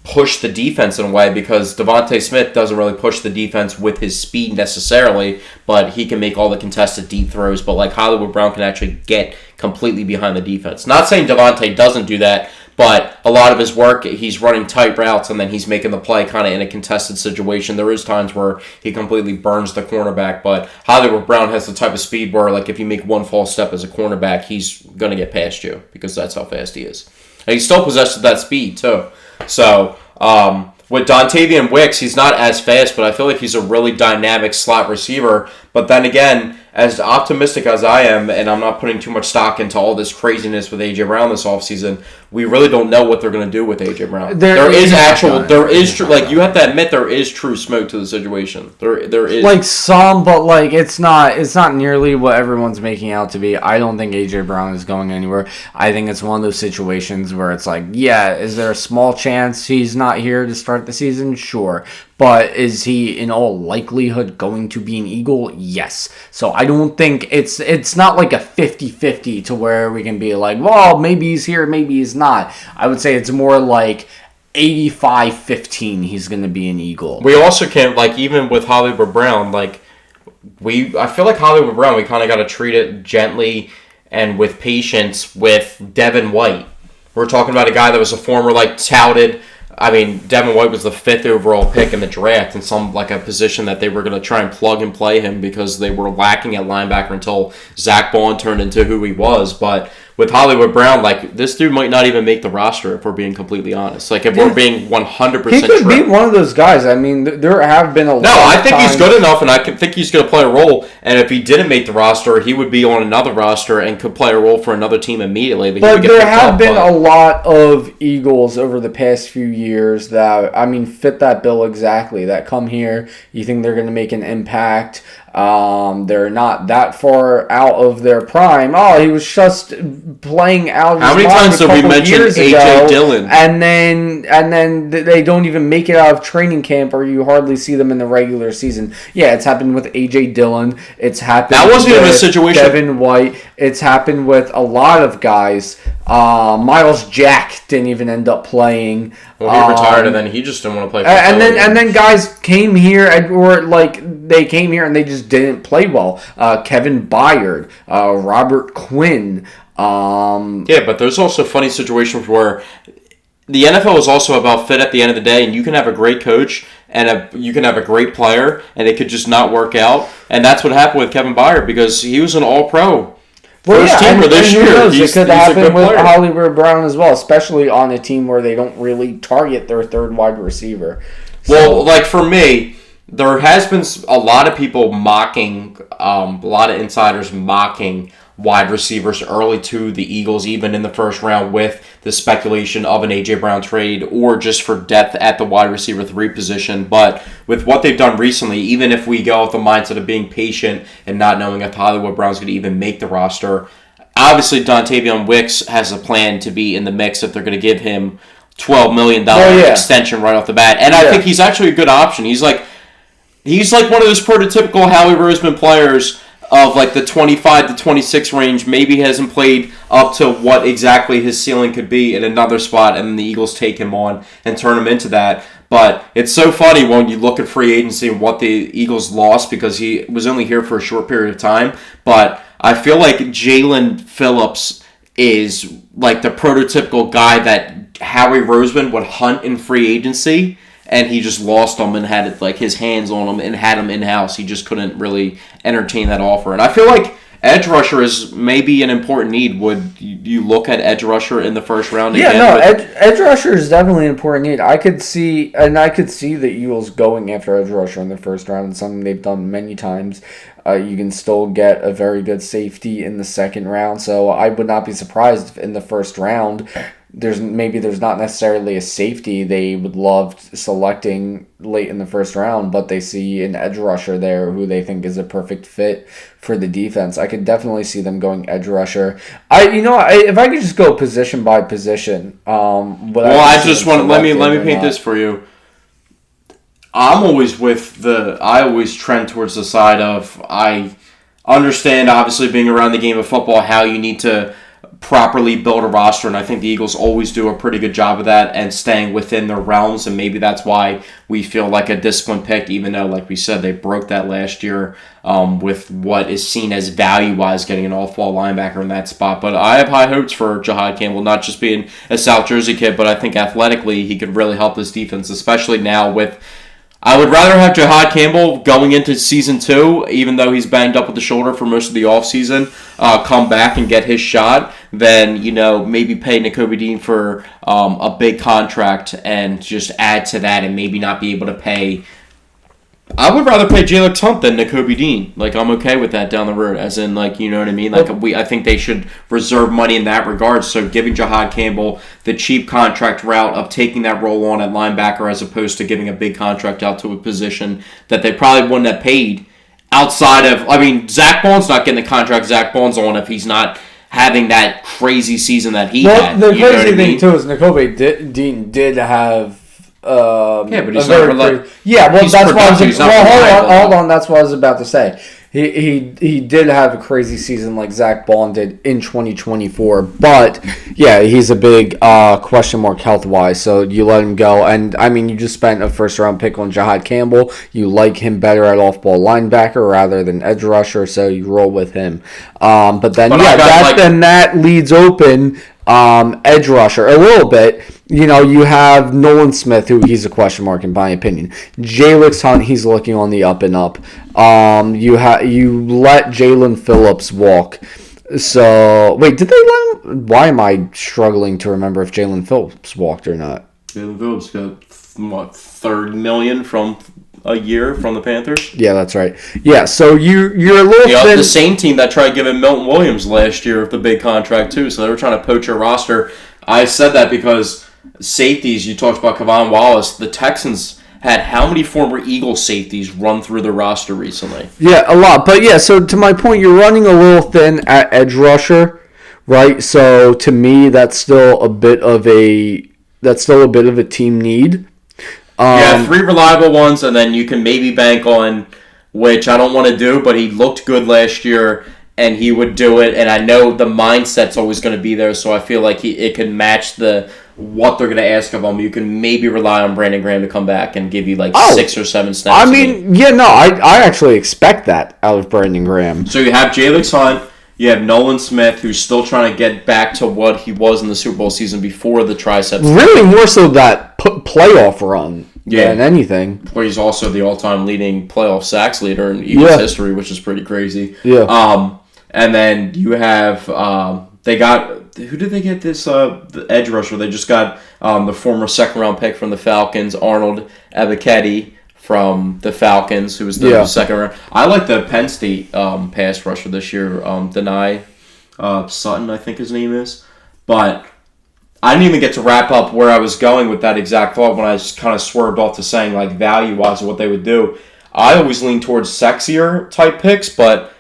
push the defense in a way, because Devontae Smith doesn't really push the defense with his speed necessarily, but he can make all the contested deep throws. But Hollywood Brown can actually get completely behind the defense. Not saying Devontae doesn't do that, but a lot of his work, he's running tight routes and then he's making the play kind of in a contested situation. There is times where he completely burns the cornerback, but Hollywood Brown has the type of speed where if you make one false step as a cornerback, he's going to get past you because that's how fast he is. And he still possesses that speed too. So, with Dontavian Wicks, he's not as fast, but I feel he's a really dynamic slot receiver. But then again, as optimistic as I am, and I'm not putting too much stock into all this craziness with A.J. Brown this offseason, we really don't know what they're going to do with A.J. Brown. There is you have to admit, there is true smoke to the situation. There is. Some, but it's not nearly what everyone's making out to be. I don't think A.J. Brown is going anywhere. I think it's one of those situations where it's is there a small chance he's not here to start the season? Sure. But is he in all likelihood going to be an Eagle? Yes. So I don't think it's not a 50-50 to where we can be well, maybe he's here, maybe he's not. I would say it's more 85-15 he's going to be an Eagle. We also can't, even with Hollywood Brown, I feel Hollywood Brown, we kind of got to treat it gently and with patience with Devin White. We're talking about a guy that was a former, touted. Devin White was the 5th overall pick in the draft in some a position that they were going to try and plug and play him because they were lacking at linebacker until Zach Bond turned into who he was. But with Hollywood Brown, like, this dude might not even make the roster if we're being completely honest. Like, if we're being 100% he could true. be one of those guys. I mean, there have been a lot. No, I think he's times- good enough, and I think he's going to play a role. And if he didn't make the roster, he would be on another roster and could play a role for another team immediately. But there have been a lot of Eagles over the past few years that, I mean, fit that bill exactly. That come here, you think they're going to make an impact. They're not that far out of their prime. Oh, he was just playing out of his How many mind times did we mention A.J. Dillon? And then they don't even make it out of training camp, or you hardly see them in the regular season. Yeah, it's happened with A.J. Dillon. It's happened. That wasn't with even a situation. Kevin White. It's happened with a lot of guys. Miles Jack didn't even end up playing. Well, he retired, and then he just didn't want to play. For and then guys came here, they came here and they just didn't play well. Kevin Byard, Robert Quinn. Yeah, but there's also funny situations where the NFL is also about fit at the end of the day, and you can have a great coach and you can have a great player, and it could just not work out. And that's what happened with Kevin Byard, because he was an All-Pro. First teamer this year. It could happen with Hollywood Brown as well, especially on a team where they don't really target their third wide receiver. Well, like for me, there has been a lot of people mocking, a lot of insiders mocking wide receivers early to the Eagles, even in the first round, with the speculation of an A.J. Brown trade or just for depth at the wide receiver 3 position. But with what they've done recently, even if we go with the mindset of being patient and not knowing if Hollywood Brown's going to even make the roster, obviously Dontavion Wicks has a plan to be in the mix if they're going to give him $12 million extension right off the bat. And I think he's actually a good option. He's like one of those prototypical Howie Roseman players of like the 25 to 26 range, maybe hasn't played up to what exactly his ceiling could be in another spot, and then the Eagles take him on and turn him into that. But it's so funny when you look at free agency and what the Eagles lost, because he was only here for a short period of time. But I feel like Jalen Phillips is like the prototypical guy that Howie Roseman would hunt in free agency, and he just lost him and had like his hands on him and had him in-house. He just couldn't really entertain that offer. And I feel like edge rusher is maybe an important need. Would you look at edge rusher in the first round again? Yeah, no, edge rusher is definitely an important need. I could see the Eagles going after edge rusher in the first round. It's something they've done many times. You can still get a very good safety in the second round, so I would not be surprised if in the first round there's not necessarily a safety they would love selecting late in the first round, but they see an edge rusher there who they think is a perfect fit for the defense. I could definitely see them going edge rusher. If I could just go position by position. Let me paint this for you. I always trend towards the side of, I understand, obviously, being around the game of football, how you need to properly build a roster, and I think the Eagles always do a pretty good job of that and staying within their realms, and maybe that's why we feel like a disciplined pick, even though, like we said, they broke that last year with what is seen as value-wise getting an off-ball linebacker in that spot. But I have high hopes for Jahad Campbell, not just being a South Jersey kid, but I think athletically he could really help this defense, especially now with... I would rather have Jahad Campbell going into Season 2, even though he's banged up with the shoulder for most of the offseason, come back and get his shot, than, maybe pay Nakobe Dean for a big contract and just add to that and maybe not be able to pay. I would rather pay Jalen Tunt than Nakobe Dean. Like, I'm okay with that down the road, as in, like, you know what I mean? Like, I think they should reserve money in that regard, so giving Jahad Campbell the cheap contract route of taking that role on at linebacker as opposed to giving a big contract out to a position that they probably wouldn't have paid outside of... Zach Bond's not getting the contract Zach Bond's on if he's not having that crazy season that he had. The crazy thing, too, is Nakobe Dean did have... but he's not that's what I was about to say. He did have a crazy season like Zach Bond did in 2024, but yeah, he's a big question mark health wise. So you let him go, and you just spent a first round pick on Jahad Campbell. You like him better at off ball linebacker rather than edge rusher, so you roll with him. That leads open edge rusher a little bit. You have Nolan Smith, who he's a question mark in my opinion. Jalix Hunt, he's looking on the up and up. You let Jalen Phillips walk. So, wait, did they let him? Why am I struggling to remember if Jalen Phillips walked or not? Jalen Phillips got, what, $30 million from a year from the Panthers? Yeah, that's right. Yeah, so you're a little thin. The same team that tried giving Milton Williams last year the big contract, too, so they were trying to poach your roster. I said that because safeties, you talked about Kevon Wallace, the Texans had how many former Eagles safeties run through the roster recently? Yeah, a lot. But yeah, so to my point, you're running a little thin at edge rusher, right? So to me, that's still a bit of a team need. Yeah, 3 reliable ones, and then you can maybe bank on, which I don't want to do, but he looked good last year, and he would do it, and I know the mindset's always going to be there, so I feel like it can match what they're going to ask of him. You can maybe rely on Brandon Graham to come back and give you 6 or 7 snaps. I mean, yeah, no, I actually expect that out of Brandon Graham. So you have Jalen Hunt, you have Nolan Smith, who's still trying to get back to what he was in the Super Bowl season before the triceps. Really more so that playoff run than anything. Where he's also the all-time leading playoff sacks leader in Eagles history, which is pretty crazy. Yeah. And then you have they got, who did they get this the edge rusher? They just got the former second-round pick from the Falcons, Arnold Ebiketie from the Falcons, who was the second round. I like the Penn State pass rusher this year, Denai Sutton, I think his name is. But I didn't even get to wrap up where I was going with that exact thought when I just kind of swerved off to saying, value-wise, what they would do. I always lean towards sexier type picks, but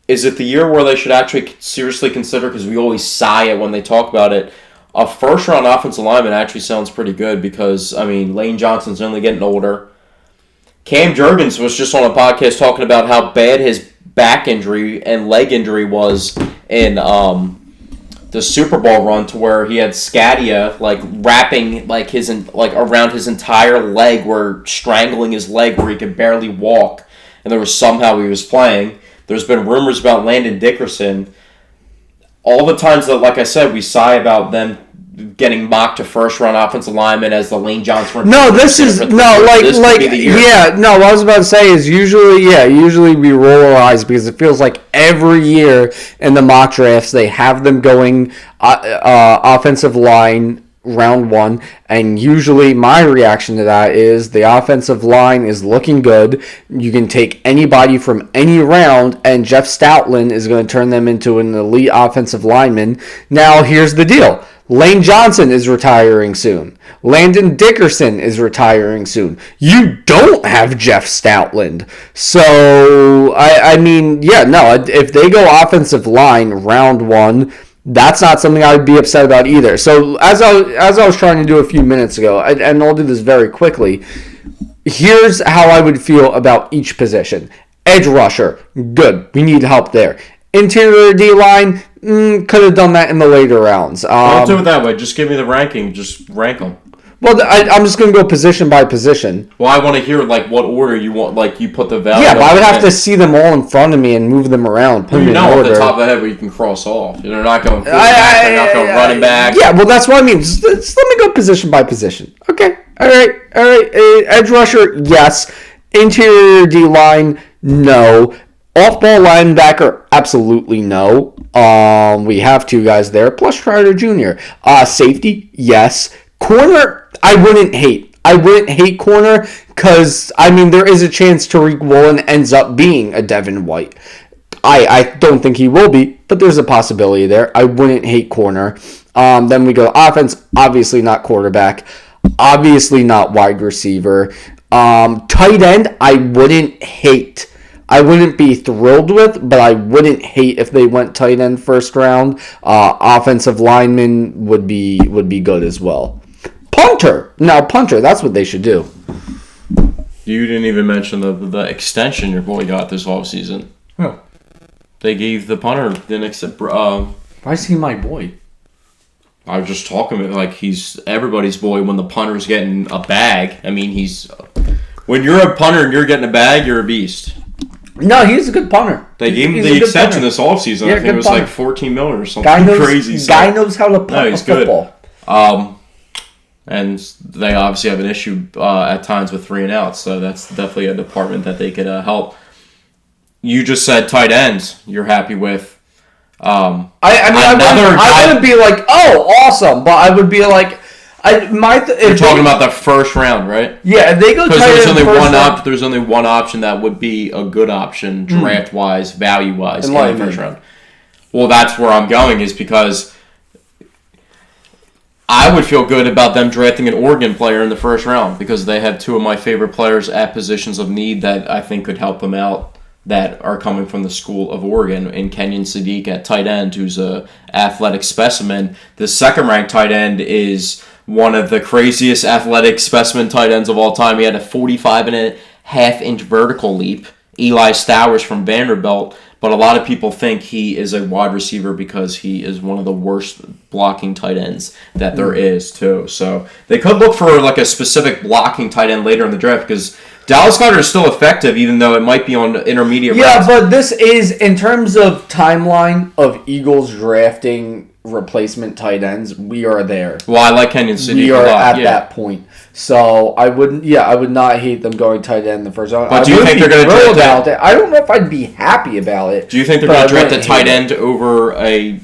is it the year where they should actually seriously consider, because we always sigh it when they talk about it, a first-round offensive lineman actually sounds pretty good because, Lane Johnson's only getting older. Cam Jurgens was just on a podcast talking about how bad his back injury and leg injury was in the Super Bowl run, to where he had scadia wrapping around his entire leg, where strangling his leg where he could barely walk, and there was somehow he was playing. There's been rumors about Landon Dickerson. All the times that, like I said, we sigh about them getting mocked to first-round offensive linemen as the Lane Johnson. No, this is what I was about to say is usually we roll our eyes because it feels like every year in the mock drafts they have them going offensive line round 1, and usually my reaction to that is the offensive line is looking good. You can take anybody from any round, and Jeff Stoutland is going to turn them into an elite offensive lineman. Now, here's the deal. Lane Johnson is retiring soon. Landon Dickerson is retiring soon. You don't have Jeff Stoutland. So, if they go offensive line round 1, that's not something I would be upset about either. So, as I was trying to do a few minutes ago, and I'll do this very quickly, here's how I would feel about each position. Edge rusher, good. We need help there. Interior D-line, could have done that in the later rounds. Don't do it that way. Just give me the ranking. Just rank them. Well, I'm just going to go position by position. Well, I want to hear what order you want. You put the value. Yeah, but I would have to see them all in front of me and move them around. Put them in order. Off the top of the head, where you can cross off. They're not going. They're not going running back. Yeah, well, that's what I mean. Just let me go position by position. Okay. All right. Edge rusher, yes. Interior D-line, no. Off-ball linebacker, absolutely no. We have 2 guys there, plus Trotter Jr. Safety, yes. Corner, I wouldn't hate. I wouldn't hate corner because, there is a chance Tariq Woolen ends up being a Devin White. I don't think he will be, but there's a possibility there. I wouldn't hate corner. Then we go offense, obviously not quarterback, obviously not wide receiver. Tight end, I wouldn't hate. I wouldn't be thrilled with, but I wouldn't hate if they went tight end first round. Offensive lineman would be good as well. Punter, that's what they should do. You didn't even mention the extension your boy got this offseason. Oh. They gave the punter the next. Why is he my boy? I was just talking about he's everybody's boy when the punter's getting a bag. When you're a punter and you're getting a bag, you're a beast. No, he's a good punter. They gave him the extension this offseason. I think it was punter. $14 million or something crazy. Guy knows how to punt a football. Good. And they obviously have an issue at times with 3 and outs, so that's definitely a department that they could help. You just said tight ends you're happy with. I wouldn't be like, oh, awesome, but I would be like, you're talking about the first round, right? Yeah, if they go tight end the first round. There's only one option that would be a good option, draft wise, value wise, in the first round. Well, that's where I'm going, is because I would feel good about them drafting an Oregon player in the first round, because they have two of my favorite players at positions of need that I think could help them out, that are coming from the school of Oregon, in Kenyon Sadiq at tight end, who's a athletic specimen. The second-ranked tight end is one of the craziest athletic specimen tight ends of all time. He had a 45.5-inch vertical leap. Eli Stowers from Vanderbilt. But a lot of people think he is a wide receiver because he is one of the worst blocking tight ends that there is, too. So they could look for like a specific blocking tight end later in the draft, because Dallas Goedert is still effective, even though it might be on intermediate rounds. But this is, in terms of timeline of Eagles drafting replacement tight ends, we are there. Well, I like Kenyon Sadiq We are at that point. So I would not hate them going tight end the first round. But do you think they're going to draft it? I don't know if I'd be happy about it. Do you think they're going to draft a tight end over a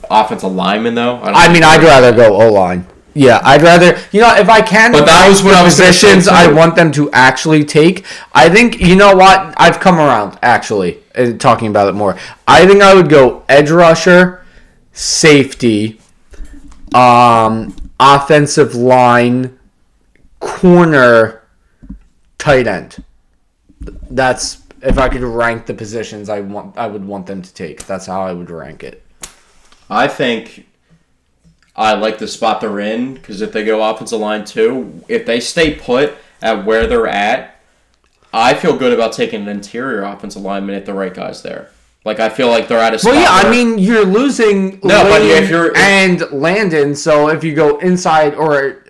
offensive lineman, though? I'd rather go O-line. Yeah, I'd rather, if I can. But that was what I was positions I want them to actually take. I think, you know what? I've come around, actually, talking about it more. I think I would go edge rusher, safety, offensive line, corner, tight end. That's, if I could rank the positions I would want them to take. That's how I would rank it. I think I like the spot they're in, because if they go offensive line too, if they stay put at where they're at, I feel good about taking an interior offensive lineman if the right guy's there. Like, I feel like they're at a spot. Well, yeah, you're losing and Landon, so if you go inside or...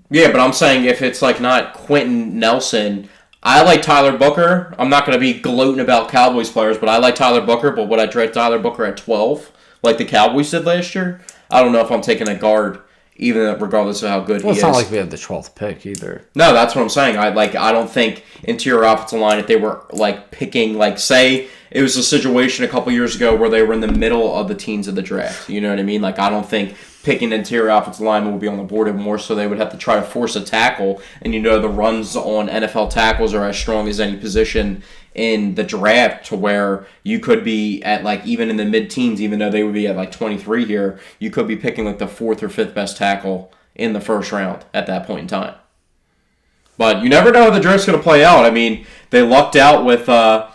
yeah, but I'm saying if it's like not Quentin Nelson, I like Tyler Booker. I'm not going to be gloating about Cowboys players, but I like Tyler Booker, but would I draft Tyler Booker at 12 like the Cowboys did last year? I don't know if I'm taking a guard, even regardless of how good he is. Well, it's not like we have the 12th pick either. No, that's what I'm saying. I don't think interior offensive line, if they were like picking, like, say it was a situation a couple years ago where they were in the middle of the teens of the draft. You know what I mean? Like, I don't think picking interior offensive lineman would be on the board anymore, so they would have to try to force a tackle. And the runs on NFL tackles are as strong as any position in the draft, to where you could be at, like, even in the mid-teens, even though they would be at like 23 here, you could be picking like the 4th or 5th best tackle in the first round at that point in time. But you never know how the draft's going to play out. I mean, they lucked out with the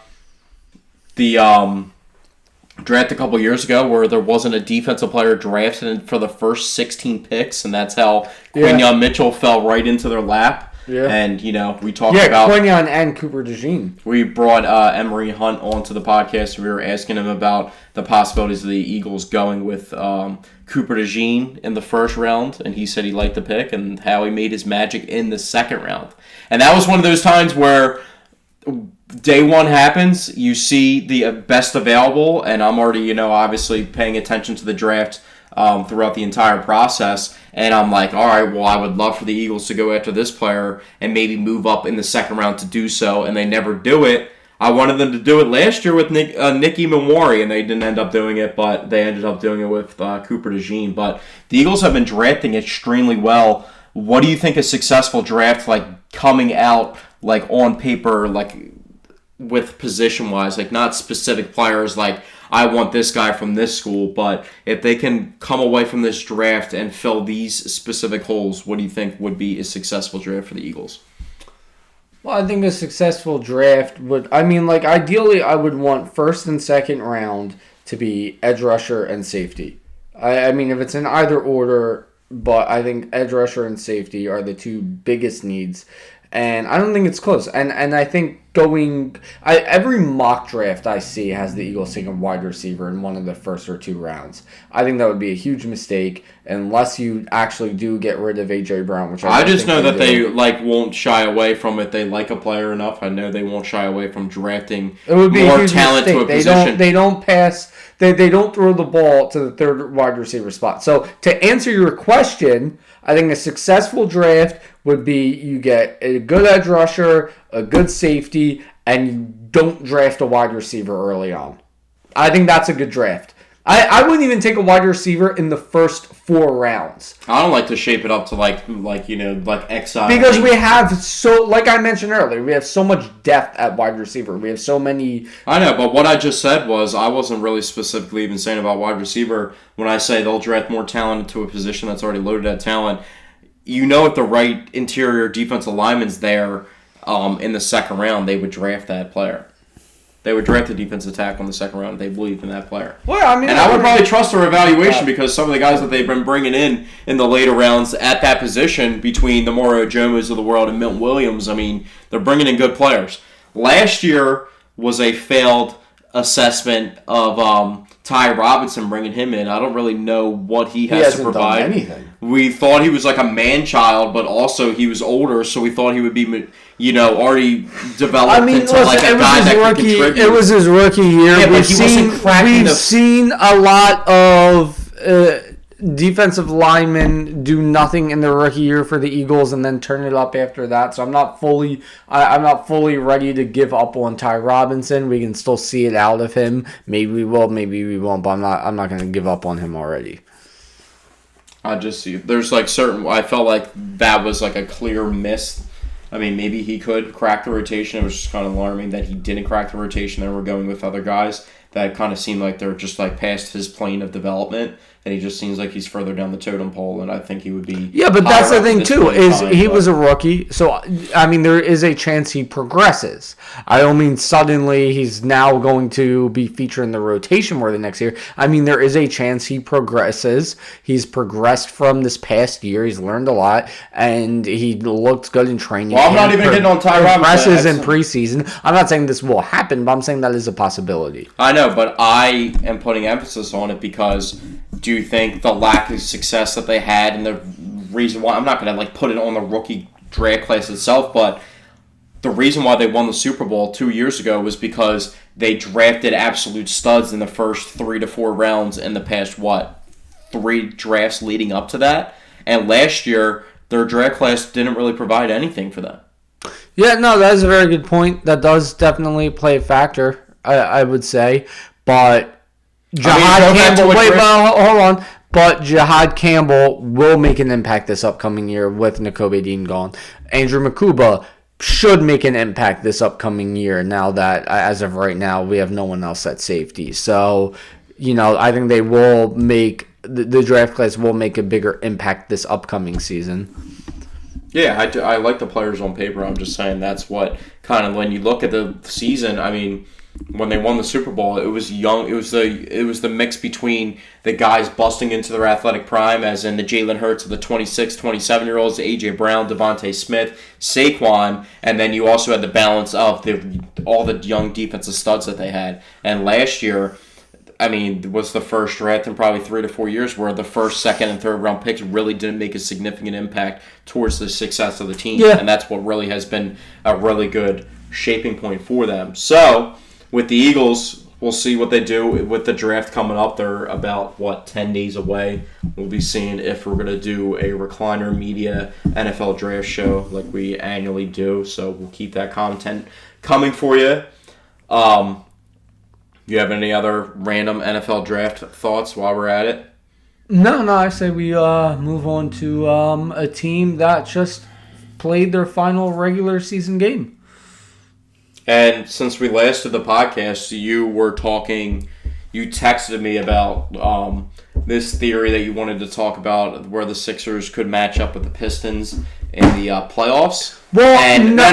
draft a couple years ago where there wasn't a defensive player drafted for the first 16 picks, and that's how Quinyon Mitchell fell right into their lap. Yeah. And, we talked about... Quinyon and Cooper DeJean. We brought Emery Hunt onto the podcast. We were asking him about the possibilities of the Eagles going with Cooper DeJean in the first round, and he said he liked the pick and how he made his magic in the second round. And that was one of those times where day one happens, you see the best available, and I'm already, obviously paying attention to the draft throughout the entire process. And I'm like, all right, well, I would love for the Eagles to go after this player and maybe move up in the second round to do so, and they never do it. I wanted them to do it last year with Nicky Memori, and they didn't end up doing it, but they ended up doing it with Cooper DeJean. But the Eagles have been drafting extremely well. What do you think a successful draft, like, coming out, like, on paper, like, with position-wise, like, not specific players, like, I want this guy from this school, but if they can come away from this draft and fill these specific holes, what do you think would be a successful draft for the Eagles? Well, I think a successful draft would... ideally, I would want first and second round to be edge rusher and safety. I mean, if it's in either order, but I think edge rusher and safety are the two biggest needs. And I don't think it's close. And I think every mock draft I see has the Eagles taking wide receiver in one of the first or two rounds. I think that would be a huge mistake unless you actually do get rid of A.J. Brown, which I just know that they won't shy away from it. They like a player enough. I know they won't shy away from drafting more talent to a position. They don't pass. They don't throw the ball to the third wide receiver spot. So to answer your question, I think a successful draft would be you get a good edge rusher, a good safety, and you don't draft a wide receiver early on. I think that's a good draft. I wouldn't even take a wide receiver in the first 4 rounds. I don't like to shape it up to like exile. Because we have like I mentioned earlier, we have so much depth at wide receiver. We have so many. I know, but what I just said was I wasn't really specifically even saying about wide receiver. When I say they'll draft more talent into a position that's already loaded at talent, if the right interior defensive lineman's there in the second round, they would draft that player. They would draft the defensive tackle in the second round if they believed in that player. Well, I mean, and I would probably trust their evaluation because some of the guys that they've been bringing in the later rounds at that position, between the Mario Jomas of the world and Milton Williams, I mean, they're bringing in good players. Last year was a failed assessment of Ty Robinson, bringing him in. I don't really know what he has to provide. Done anything. We thought he was like a man-child, but also he was older, so we thought he would be, already developed into like a guy that could contribute. It was his rookie year. Yeah, we've seen a lot of defensive linemen do nothing in their rookie year for the Eagles and then turn it up after that. So I'm not fully ready to give up on Ty Robinson. We can still see it out of him. Maybe we will, maybe we won't, but I'm not going to give up on him already. I just see there's like I felt like that was like a clear miss. I mean, maybe he could crack the rotation. It was just kind of alarming that he didn't crack the rotation and we're going with other guys that kind of seemed like they're just like past his plane of development, and he just seems like he's further down the totem pole, and I think he would be. Yeah, but that's the thing too, is he was a rookie, so I mean there is a chance he progresses. I don't mean suddenly he's now going to be featured in the rotation more the next year. I mean there is a chance he progresses. He's progressed from this past year. He's learned a lot, and he looked good in training. Well, I'm not even getting on Ty Robinson. Progresses in preseason. I'm not saying this will happen, but I'm saying that is a possibility. I know, but I am putting emphasis on it because do you think the lack of success that they had and the reason why, I'm not going to like put it on the rookie draft class itself, but the reason why they won the Super Bowl 2 years ago was because they drafted absolute studs in the first 3 to 4 rounds in the past, 3 drafts leading up to that. And last year, their draft class didn't really provide anything for them. Yeah, no, that is a very good point. That does definitely play a factor, I would say. But Jahad Campbell, hold on. But Jahad Campbell will make an impact this upcoming year with Nakobe Dean gone. Andrew Makuba should make an impact this upcoming year now that, as of right now, we have no one else at safety. So, I think they will make, the draft class will make a bigger impact this upcoming season. Yeah, I like the players on paper. I'm just saying that's what kind of, when you look at the season, I mean, when they won the Super Bowl, it was young. It was the mix between the guys busting into their athletic prime, as in the Jalen Hurts of the 26, 27-year-olds, A.J. Brown, Devontae Smith, Saquon, and then you also had the balance of all the young defensive studs that they had. And last year, I mean, was the first draft in probably 3 to 4 years where the first, second, and third round picks really didn't make a significant impact towards the success of the team. Yeah. And that's what really has been a really good shaping point for them. So, with the Eagles, we'll see what they do with the draft coming up. They're about, 10 days away. We'll be seeing if we're going to do a Recliner Media NFL draft show like we annually do. So, we'll keep that content coming for you. You have any other random NFL draft thoughts while we're at it? No, I say we move on to a team that just played their final regular season game. And since we last did the podcast, you texted me about this theory that you wanted to talk about where the Sixers could match up with the Pistons in the playoffs. Well, and no.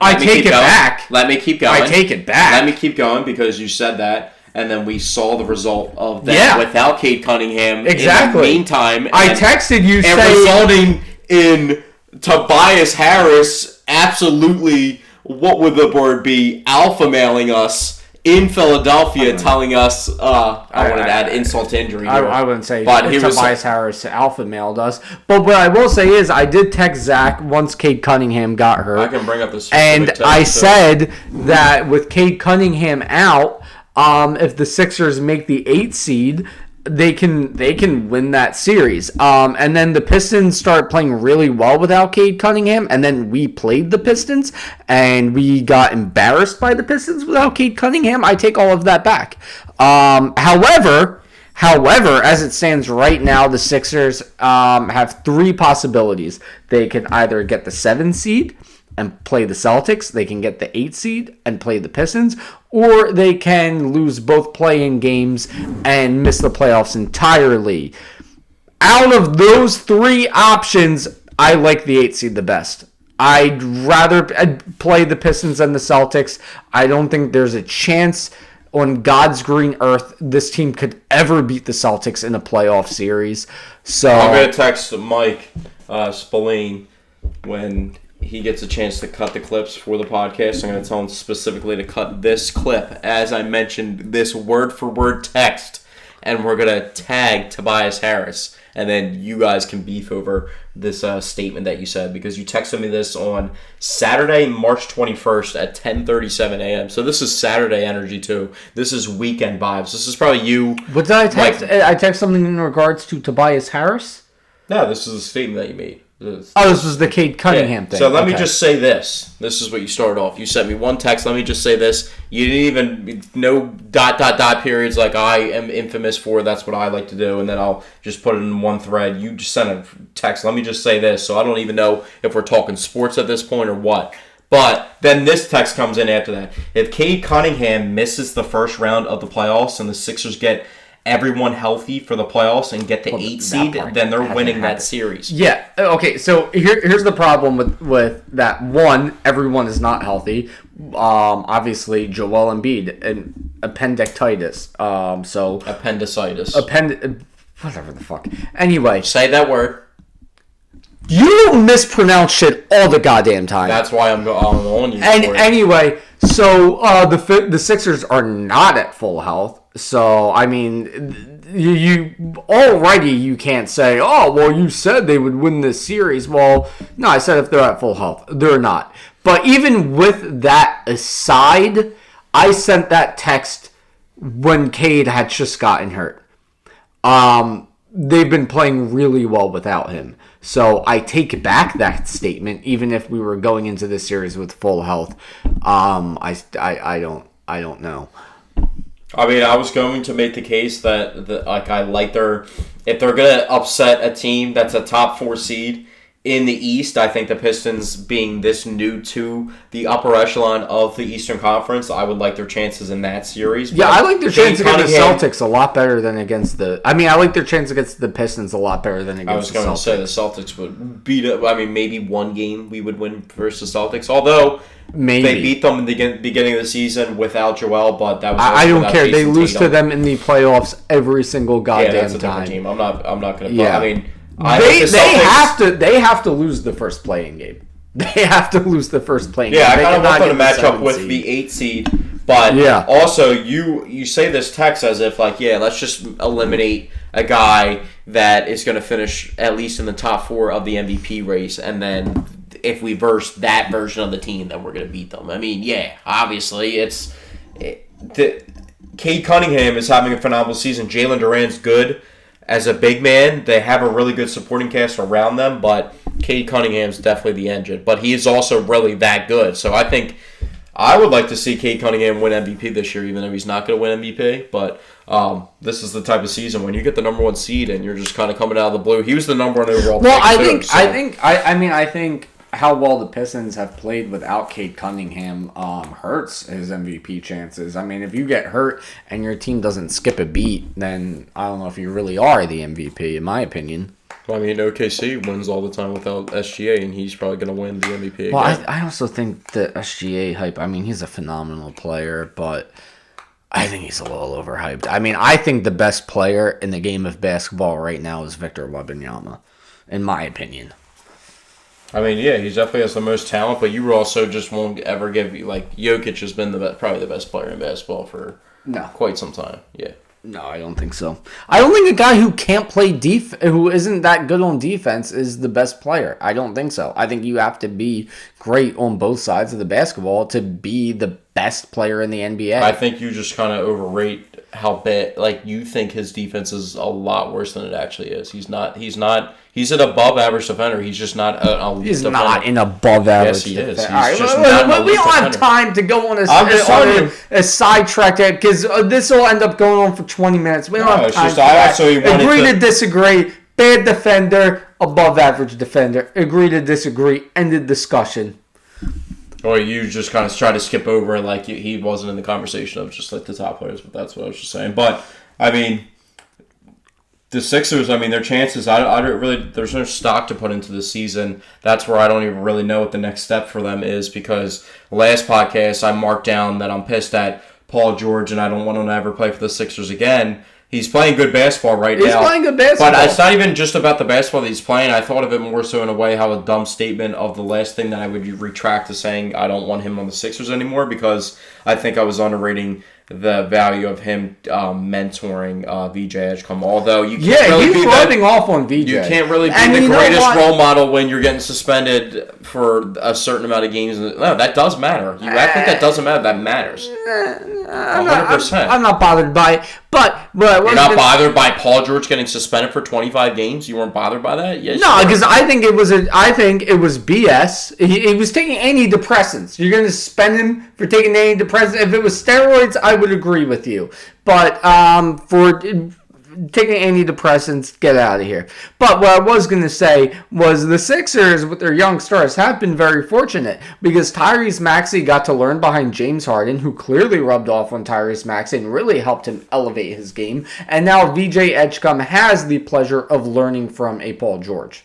I take it back. Let me keep going. I take it back. Let me keep going because you said that, and then we saw the result of that without Cade Cunningham. Exactly. In the meantime, I texted you resulting in Tobias Harris absolutely, what would the word be, alpha mailing us in Philadelphia, telling us, I wanted to add insult to injury here. I wouldn't say but Tobias Harris alpha mailed us. But what I will say is I did text Zach once Cade Cunningham got hurt. I can bring up this. And I said that with Cade Cunningham out, if the Sixers make the 8th seed, they can win that series. And then the Pistons start playing really well without Cade Cunningham, and then we played the Pistons and we got embarrassed by the Pistons without Cade Cunningham. I take all of that back. However, as it stands right now, the Sixers have three possibilities. They can either get the 7 seed and play the Celtics, they can get the 8 seed and play the Pistons, or they can lose both play-in games and miss the playoffs entirely. Out of those three options, I like the 8 seed the best. I'd rather play the Pistons than the Celtics. I don't think there's a chance on God's green earth this team could ever beat the Celtics in a playoff series. So I'm going to text Mike Spillane when he gets a chance to cut the clips for the podcast. I'm going to tell him specifically to cut this clip, as I mentioned, this word-for-word text, and we're going to tag Tobias Harris, and then you guys can beef over this statement that you said, because you texted me this on Saturday, March 21st at 10:37 a.m. So this is Saturday energy, too. This is weekend vibes. This is probably you. What did I text? I text something in regards to Tobias Harris? No, this is a statement that you made. This was the Cade Cunningham thing. So let me just say this. This is what you started off. You sent me one text. Let me just say this. You didn't even, no ... periods like I am infamous for. That's what I like to do. And then I'll just put it in one thread. You just sent a text. Let me just say this. So I don't even know if we're talking sports at this point or what. But then this text comes in after that. If Cade Cunningham misses the first round of the playoffs and the Sixers get everyone healthy for the playoffs and get the 8 seed, then they're winning that series. Yeah. Okay, so here's the problem with that. One, everyone is not healthy. Obviously, Joel Embiid and appendicitis. Appendicitis. Whatever the fuck. Anyway. Say that word. You don't mispronounce shit all the goddamn time. That's why I'm on you. And anyway, so the Sixers are not at full health. So I mean, you already you can't say, oh well, you said they would win this series. Well, no, I said if they're at full health, they're not. But even with that aside, I sent that text when Cade had just gotten hurt. They've been playing really well without him. So I take back that statement, even if we were going into this series with full health. I don't know. I mean, I was going to make the case that if they're gonna upset a team that's a top 4 seed in the East, I think the Pistons being this new to the upper echelon of the Eastern Conference, I would like their chances in that series. Yeah, I like their chances against the Celtics a lot better than against I like their chance against the Pistons a lot better than against the Celtics. I was going to say the Celtics would beat up. I mean, maybe one game we would win versus the Celtics, although maybe they beat them in the beginning of the season without Joel, but that was I don't care. They lose to them in the playoffs every single goddamn that's a time. Different team. I'm not going to. Yeah. I mean. They have to lose the first play-in game. They have to lose the first play-in game. Yeah, I kind of want them to match up with the 8 seed. But also, you say this text as if, let's just eliminate a guy that is going to finish at least in the top 4 of the MVP race, and then if we verse that version of the team, then we're going to beat them. I mean, obviously, Cade Cunningham is having a phenomenal season. Jalen Duran's good. As a big man, they have a really good supporting cast around them, but Cade Cunningham's definitely the engine. But he is also really that good. So I think I would like to see Cade Cunningham win MVP this year, even though he's not going to win MVP. But this is the type of season when you get the number 1 seed and you're just kind of coming out of the blue. He was the number 1 overall pick. I think how well the Pistons have played without Cade Cunningham hurts his MVP chances. I mean, if you get hurt and your team doesn't skip a beat, then I don't know if you really are the MVP, in my opinion. Well, I mean, OKC wins all the time without SGA, and he's probably going to win the MVP again. Well, I also think the SGA hype, I mean, he's a phenomenal player, but I think he's a little overhyped. I mean, I think the best player in the game of basketball right now is Victor Wembanyama, in my opinion. I mean, he definitely has the most talent, but you also just won't ever give Jokic has been probably the best player in basketball for quite some time. Yeah. No, I don't think so. I don't think a guy who can't play who isn't that good on defense is the best player. I don't think so. I think you have to be great on both sides of the basketball to be the best player in the NBA. I think you just kind of overrate how bad. Like, you think his defense is a lot worse than it actually is. He's not. He's an above average defender. He's just not an elite He's defender. not an above average. Yes, he is. Defender. He's just not an elite we don't have defender. time to go on I'm a sidetrack because this will end up going on for 20 minutes. We don't No, have it's time just for I that. actually wanted Agree to- to disagree. Bad defender, above average defender. Agree to disagree. Ended discussion. Or you just kind of try to skip over it like he wasn't in the conversation of just like the top players, but that's what I was just saying. But, I mean, the Sixers, I mean, their chances, I don't really, there's no stock to put into the season. That's where I don't even really know what the next step for them is, because last podcast I marked down that I'm pissed at Paul George and I don't want him to ever play for the Sixers again. He's playing good basketball right now. He's playing good basketball. But it's not even just about the basketball that he's playing. I thought of it more so in a way how a dumb statement of the last thing that I would retract to saying I don't want him on the Sixers anymore, because I think I was underrating the value of him mentoring VJ Edgecombe. Although you can't really he's be rubbing off on VJ. you can't really be And the you know greatest what? role model when you're getting suspended for a certain amount of games. No, that does matter. I think that doesn't matter. That matters. 100%. I'm not bothered by it. But You're not bothered by Paul George getting suspended for 25 games? You weren't bothered by that? Yes, No, you were. because I think it was BS. He was taking antidepressants. You're going to suspend him for taking antidepressants. If it was steroids, I would agree with you. But for taking antidepressants, get out of here. But what I was going to say was the Sixers, with their young stars, have been very fortunate, because Tyrese Maxey got to learn behind James Harden, who clearly rubbed off on Tyrese Maxey and really helped him elevate his game. And now VJ Edgecombe has the pleasure of learning from a Paul George.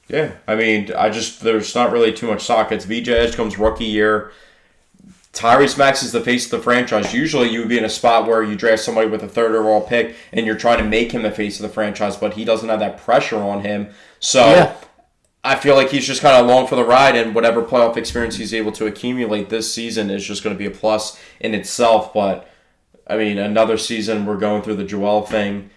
Yeah, I mean, there's not really too much stock. It's VJ Edgecombe's rookie year. Tyrese Maxey is the face of the franchise. Usually you would be in a spot where you draft somebody with a third overall pick and you're trying to make him the face of the franchise, but he doesn't have that pressure on him. So Yeah. I feel like he's just kind of along for the ride, and whatever playoff experience he's able to accumulate this season is just going to be a plus in itself. But, I mean, another season we're going through the Joel thing.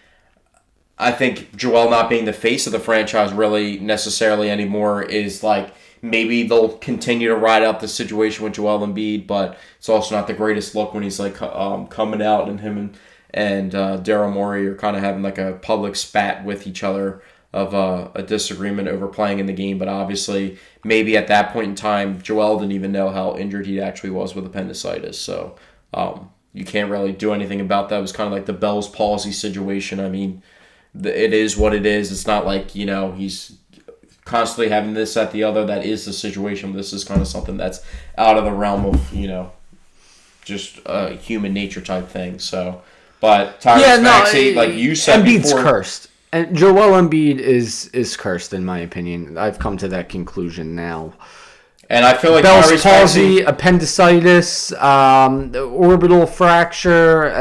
I think Joel not being the face of the franchise really necessarily anymore is like, maybe they'll continue to ride out the situation with Joel Embiid, but it's also not the greatest look when he's like coming out and him and Daryl Morey are kind of having like a public spat with each other of a disagreement over playing in the game. But obviously, maybe at that point in time, Joel didn't even know how injured he actually was with appendicitis. So you can't really do anything about that. It was kind of like the Bell's palsy situation. I mean, it is what it is. It's not like, he's constantly having this, that, the other. That is the situation. This is kind of something that's out of the realm of, just a human nature type thing. So, but Tyrese Maxey, like you said Embiid's before, cursed. And Joel Embiid is cursed, in my opinion. I've come to that conclusion now. and I feel like Bell's Tyrese palsy, Maxey, appendicitis, orbital fracture.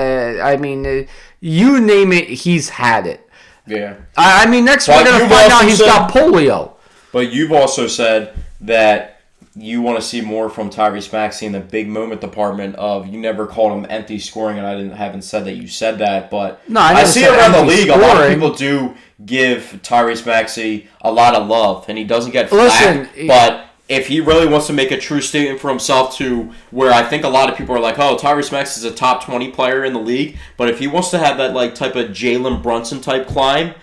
I mean, you name it, he's had it. yeah. I mean, next But we're going to you've find out also he's said- got polio. But you've also said that you want to see more from Tyrese Maxey in the big moment department of, you never called him empty scoring, and I haven't said that you said that, but No, I I never see said around the empty league a lot of scoring. people do give Tyrese Maxey a lot of love, and he doesn't get Listen, flack, but if he really wants to make a true statement for himself to where I think a lot of people are like, oh, Tyrese Maxey is a top 20 player in the league, but if he wants to have that like type of Jalen Brunson type climb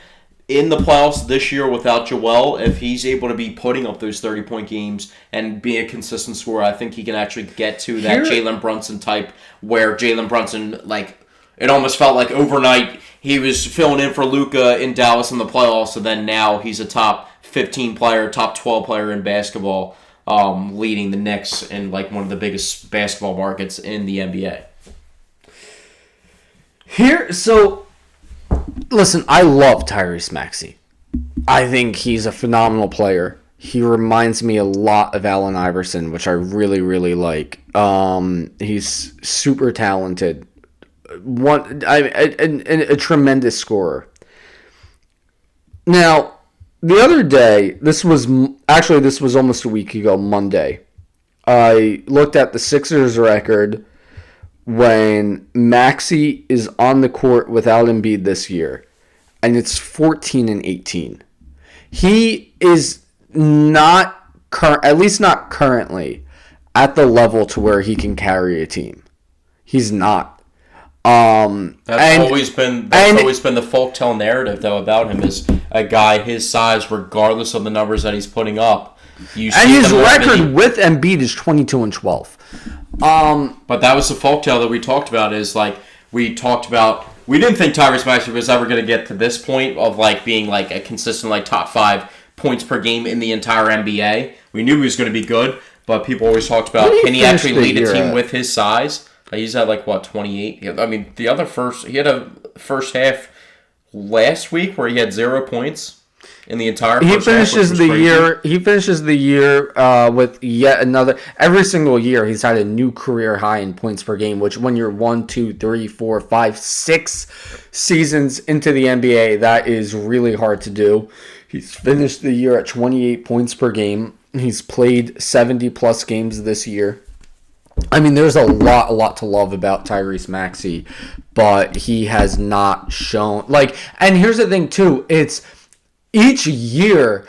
in the playoffs this year without Joel, if he's able to be putting up those 30-point games and be a consistent scorer, I think he can actually get to that Jalen Brunson type where Jalen Brunson, like, it almost felt like overnight he was filling in for Luka in Dallas in the playoffs, and then now he's a top 15 player, top 12 player in basketball, leading the Knicks in like one of the biggest basketball markets in the NBA. Listen, I love Tyrese Maxey. I think he's a phenomenal player. He reminds me a lot of Allen Iverson, which I really, really like. He's super talented. A tremendous scorer. Now, the other day, this was almost a week ago, Monday, I looked at the Sixers record when Maxey is on the court without Embiid this year, and it's 14-18. He is not at least not currently, at the level to where he can carry a team. He's not. That's always been the folktale narrative though about him is a guy his size, regardless of the numbers that he's putting up. And his record with Embiid is 22-12. But that was the folktale that we talked about. Is like we didn't think Tyrese Maxey was ever going to get to this point of like being like a consistent like top 5 points per game in the entire NBA. We knew he was going to be good, but people always talked about can he actually lead a team with his size? He's at like what 28. I mean, he had a first half last week where he had 0 points in the entire. He finishes the year. He finishes the year with yet another. Every single year, he's had a new career high in points per game. Which, when you're 1, 2, 3, 4, 5, 6 seasons into the NBA, that is really hard to do. He's finished the year at 28 points per game. He's played 70 plus games this year. I mean, there's a lot to love about Tyrese Maxey, but he has not shown and here's the thing too, it's each year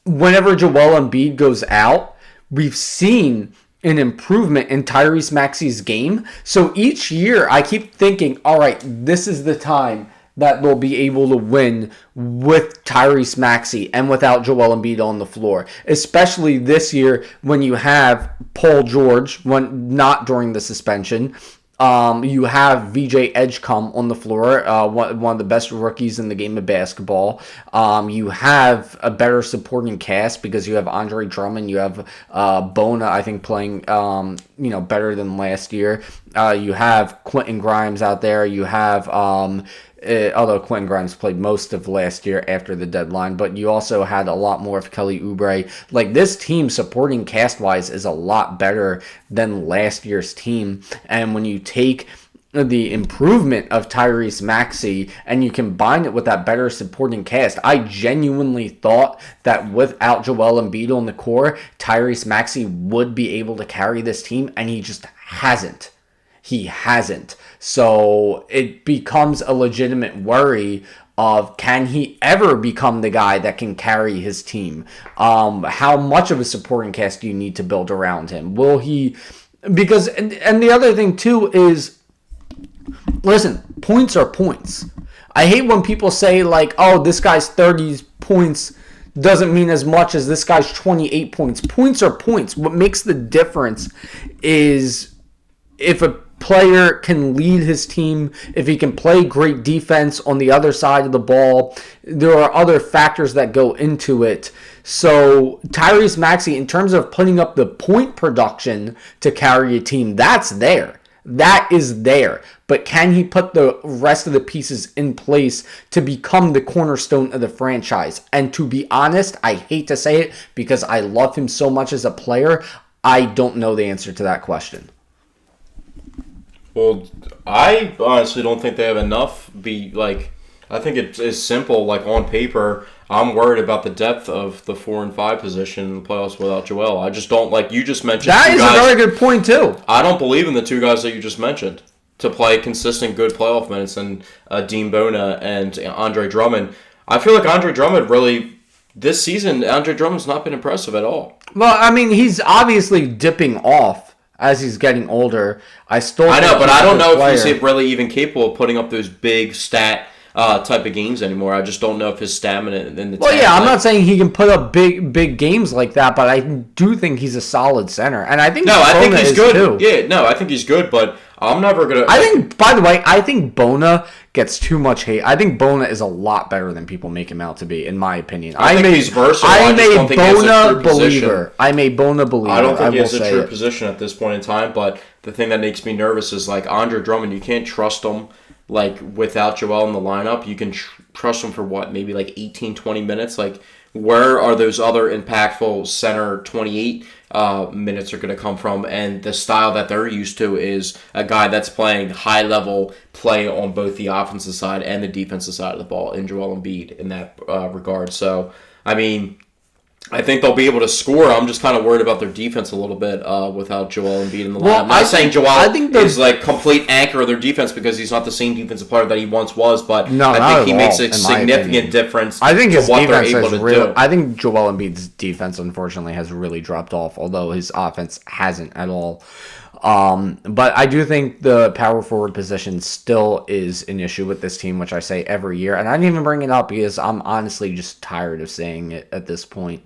whenever Joel Embiid goes out, we've seen an improvement in Tyrese Maxey's game. So each year I keep thinking, all right, this is the time that they'll be able to win with Tyrese Maxey and without Joel Embiid on the floor. Especially this year when you have Paul George, when not during the suspension. You have VJ Edgecombe on the floor, one of the best rookies in the game of basketball. You have a better supporting cast because you have Andre Drummond, you have Bona, I think, playing better than last year. You have Quentin Grimes out there. You have although Quentin Grimes played most of last year after the deadline, but you also had a lot more of Kelly Oubre. Like, this team, supporting cast-wise, is a lot better than last year's team. And when you take the improvement of Tyrese Maxey and you combine it with that better supporting cast, I genuinely thought that without Joel Embiid on the core, Tyrese Maxey would be able to carry this team, and he just hasn't. He hasn't. So it becomes a legitimate worry of, can he ever become the guy that can carry his team? How much of a supporting cast do you need to build around him? Will he... Because, and the other thing too is, listen, points are points. I hate when people say like, oh, this guy's 30 points doesn't mean as much as this guy's 28 points. Points are points. What makes the difference is if a player can lead his team, if he can play great defense on the other side of the ball. There are other factors that go into it. So Tyrese Maxey, in terms of putting up the point production to carry a team, that's there. That is there. But can he put the rest of the pieces in place to become the cornerstone of the franchise? And to be honest, I hate to say it because I love him so much as a player, I don't know the answer to that question. Well, I honestly don't think they have enough. I think it is simple. Like, on paper, I'm worried about the depth of the 4 and 5 position in the playoffs without Joel. I just don't, like you just mentioned. That is a very good point too. I don't believe in the 2 guys that you just mentioned to play consistent, good playoff minutes, and Dean Bona and Andre Drummond. I feel like Andre Drummond really, this season, Andre Drummond's not been impressive at all. Well, I mean, he's obviously dipping off as he's getting older. I know, but I don't know if he's really even capable of putting up those big stat type of games anymore. I just don't know if his stamina in the. Well, yeah, I'm not saying he can put up big games like that, but I do think he's a solid center, and I think I think he's good too. Yeah, no, I think he's good, but I'm never gonna. By the way, I think Bona gets too much hate. I think Bona is a lot better than people make him out to be, in my opinion. I think he's versatile. I'm a Bona believer. I'm a Bona believer. I don't think he has a true position at this point in time, but the thing that makes me nervous is, like, Andre Drummond, you can't trust him, like, without Joel in the lineup. You can trust him for, maybe, 18, 20 minutes? Like, where are those other impactful center 28 minutes are going to come from? And the style that they're used to is a guy that's playing high-level play on both the offensive side and the defensive side of the ball in Joel Embiid in that regard. So, I mean, I think they'll be able to score. I'm just kind of worried about their defense a little bit without Joel Embiid in the lineup. I'm not saying Joel is like complete anchor of their defense because he's not the same defensive player that he once was, but I think he makes a significant difference. I think his defense has really. I think Joel Embiid's defense, unfortunately, has really dropped off, although his offense hasn't at all. But I do think the power forward position still is an issue with this team, which I say every year. And I didn't even bring it up because I'm honestly just tired of saying it at this point.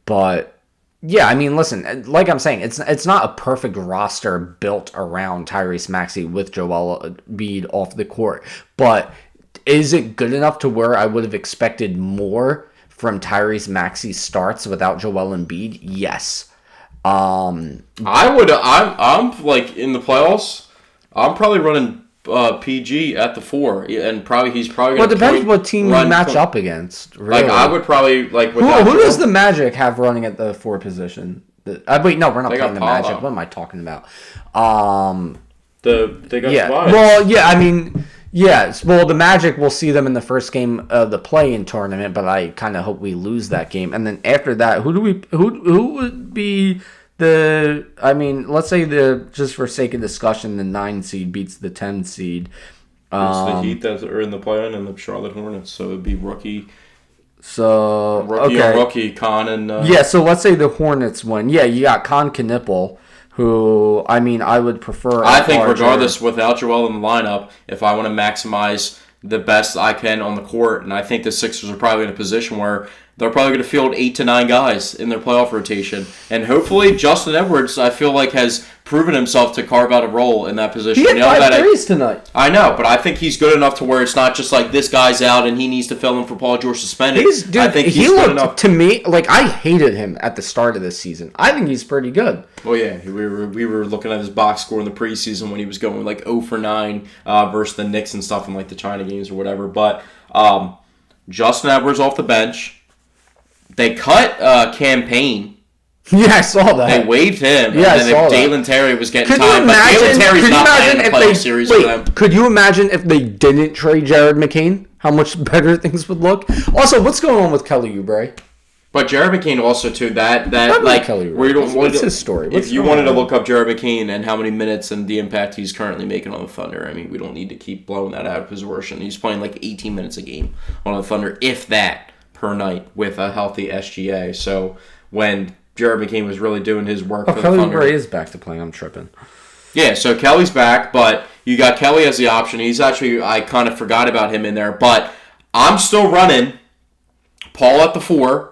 But yeah, I mean, listen, like I'm saying, it's not a perfect roster built around Tyrese Maxey with Joel Embiid off the court. But is it good enough to where I would have expected more from Tyrese Maxey's starts without Joel Embiid? Yes. I'm like in the playoffs. I'm probably running PG at the 4, and he's probably. Well, it depends what team you match up against. Really. Like I would probably like. Who does the Magic have running at the 4 position? Wait, no, we're not playing the Magic. What am I talking about? They got yeah. Tobias. Well, yeah, I mean. Yes, well, the Magic, we'll see them in the first game of the play-in tournament, but I kind of hope we lose that game. And then after that, who would be the? I mean, let's say just for sake of discussion, the 9 seed beats the 10 seed. It's the Heat that are in the play-in and the Charlotte Hornets, so it'd be rookie. So rookie, Con and yeah. So let's say the Hornets win. Yeah, you got Con Knipple. Who, I mean, I would prefer. I think regardless, without Joel in the lineup, if I want to maximize the best I can on the court, and I think the Sixers are probably in a position where they're probably going to field 8 to 9 guys in their playoff rotation. And hopefully Justin Edwards, I feel like, has proven himself to carve out a role in that position. He had 5 threes tonight. I know, but I think he's good enough to where it's not just like this guy's out and he needs to fill in for Paul George suspended. I think he's good enough. To me, like, I hated him at the start of this season. I think he's pretty good. Well, yeah, we were looking at his box score in the preseason when he was going like 0 for 9 versus the Knicks and stuff in like the China games or whatever. But Justin Edwards off the bench. They cut Campaign. Yeah, I saw that. They waived him. Yeah, and then if Dalen Terry was getting time, but Dalen Terry's not playing in the playoff series for them. Could you imagine if they didn't trade Jared McCain? How much better things would look? Also, what's going on with Kelly Oubre? But Jared McCain also too. That like what's his story? If you wanted to look up Jared McCain and how many minutes and the impact he's currently making on the Thunder, I mean, we don't need to keep blowing that out of his worship. He's playing like 18 minutes a game on the Thunder, if that, per night with a healthy SGA. So when Jared McCain was really doing his work for the Thunder. Kelly Oubre is back to playing. I'm tripping. Yeah, so Kelly's back, but you got Kelly as the option. He's actually, I kind of forgot about him in there, but I'm still running Paul at the 4.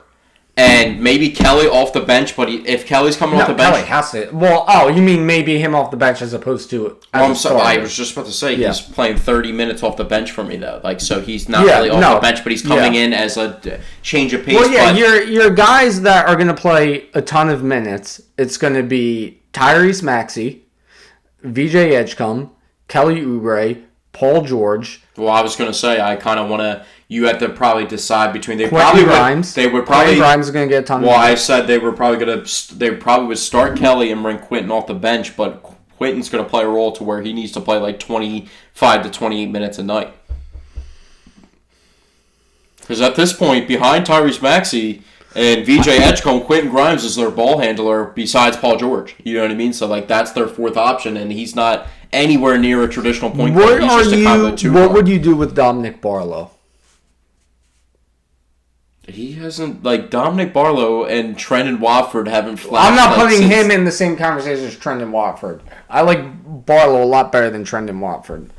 And maybe Kelly off the bench, but if Kelly's coming off the bench... Kelly has to. Well, you mean maybe him off the bench as opposed to... I'm sorry, I was just about to say, he's playing 30 minutes off the bench for me, though. Like, so he's not really off the bench, but he's coming in as a change of pace. Well, yeah, your guys that are going to play a ton of minutes, it's going to be Tyrese Maxey, VJ Edgecombe, Kelly Oubre, Paul George. Well, I was going to say, I kind of want to... You have to probably decide between. Grimes. They would probably. Grimes is going to get a ton. Well, I said they were probably going to. They probably would start Kelly and bring Quentin off the bench, but Quentin's going to play a role to where he needs to play like 25 to 28 minutes a night. Because at this point, behind Tyrese Maxey and VJ Edgecombe, Quentin Grimes is their ball handler besides Paul George. You know what I mean? So like that's their 4th option, and he's not anywhere near a traditional point guard. What would you do with Dominic Barlow? He hasn't, like, Dominic Barlow and Trendon Watford haven't flashed. I'm not putting him in the same conversation as Trendon Watford. I like Barlow a lot better than Trendon Watford.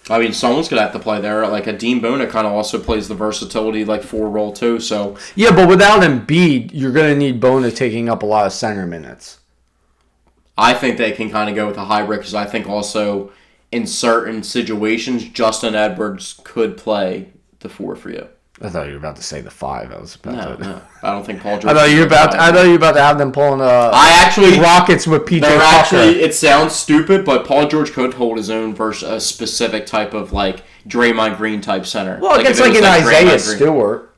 I mean, someone's going to have to play there. Like, a Dean Bona kind of also plays the versatility, like, 4 role, too, so... Yeah, but without Embiid, you're going to need Bona taking up a lot of center minutes. I think they can kind of go with a hybrid, because I think also, in certain situations, Justin Edwards could play the 4 for you. I thought you were about to say the 5. I was about to. No, I don't think Paul George. I thought you were about to have them pulling. Rockets with PJ Tucker. Actually, it sounds stupid, but Paul George could hold his own versus a specific type of like Draymond Green type center. Well, it's like an Isaiah Stewart.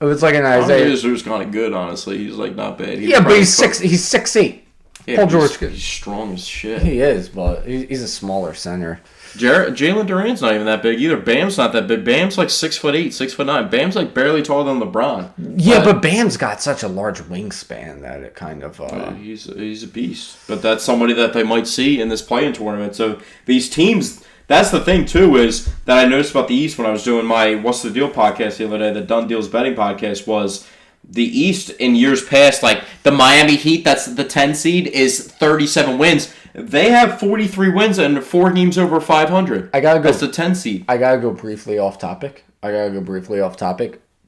It was like an Isaiah. Isaiah Stewart's kind of good, honestly. He's like not bad. But he's 6'8". Yeah, Paul George, he's strong as shit. He is, but he's a smaller center. Jalen Durant's not even that big either. Bam's not that big. Bam's like 6'8", 6'9". Bam's like barely taller than LeBron. Yeah, but Bam's got such a large wingspan that it kind of... He's a beast. But that's somebody that they might see in this play-in tournament. So these teams... That's the thing, too, is that I noticed about the East when I was doing my What's the Deal podcast the other day, the Done Deals betting podcast, was the East in years past, like the Miami Heat, that's the 10 seed, is 37 wins. They have 43 wins and 4 games over 500. That's the 10 seed. I got to go briefly off topic.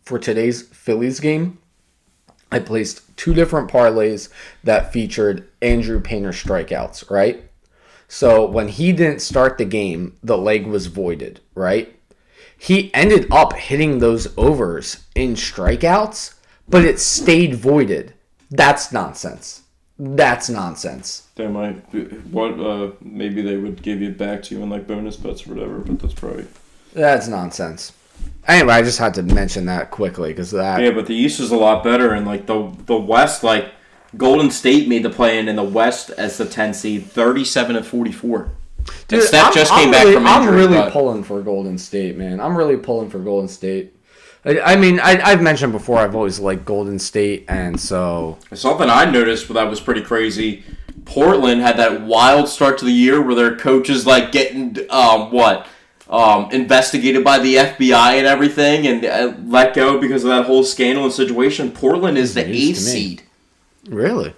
For today's Phillies game, I placed 2 different parlays that featured Andrew Painter strikeouts, right? So when he didn't start the game, the leg was voided, right? He ended up hitting those overs in strikeouts, but it stayed voided. That's nonsense. They might. Maybe they would give it back to you in like bonus bets or whatever, but that's nonsense. Anyway, I just had to mention that quickly because that. Yeah, but the East is a lot better, and like the West, like. Golden State made the play-in the West as the 10 seed, 37-44. Dude, Steph just came back from injury. I'm really pulling for Golden State, man. I'm really pulling for Golden State. I mean, I've mentioned before I've always liked Golden State, and so... Something I noticed that was pretty crazy, Portland had that wild start to the year where their coach is like getting, investigated by the FBI and everything and let go because of that whole scandal and situation. Portland is the 8th seed. Really?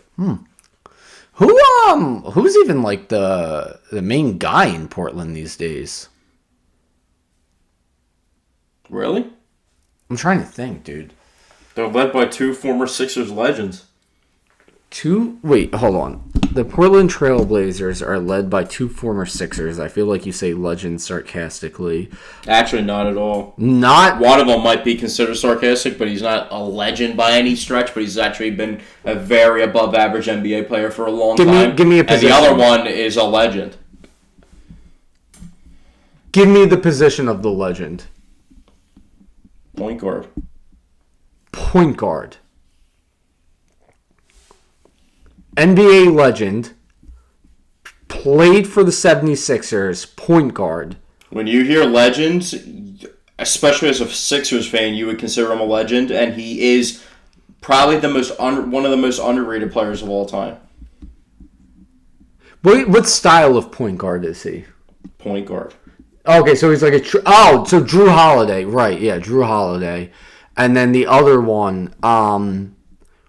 Who's even like the main guy in Portland these days? Really? I'm trying to think, dude. They're led by 2 former Sixers legends. Wait, hold on. The Portland Trail Blazers are led by 2 former Sixers. I feel like you say legends sarcastically. Actually, not at all. Not? One of them might be considered sarcastic, but he's not a legend by any stretch, but he's actually been a very above-average NBA player for a long time. Give me a position. And the other one is a legend. Give me the position of the legend. Point guard. Point guard. NBA legend, played for the 76ers, point guard. When you hear legends, especially as a Sixers fan, you would consider him a legend, and he is probably one of the most underrated players of all time. What style of point guard is he? Point guard. Okay, so he's like so Drew Holiday, right? Yeah, Drew Holiday, and then the other one,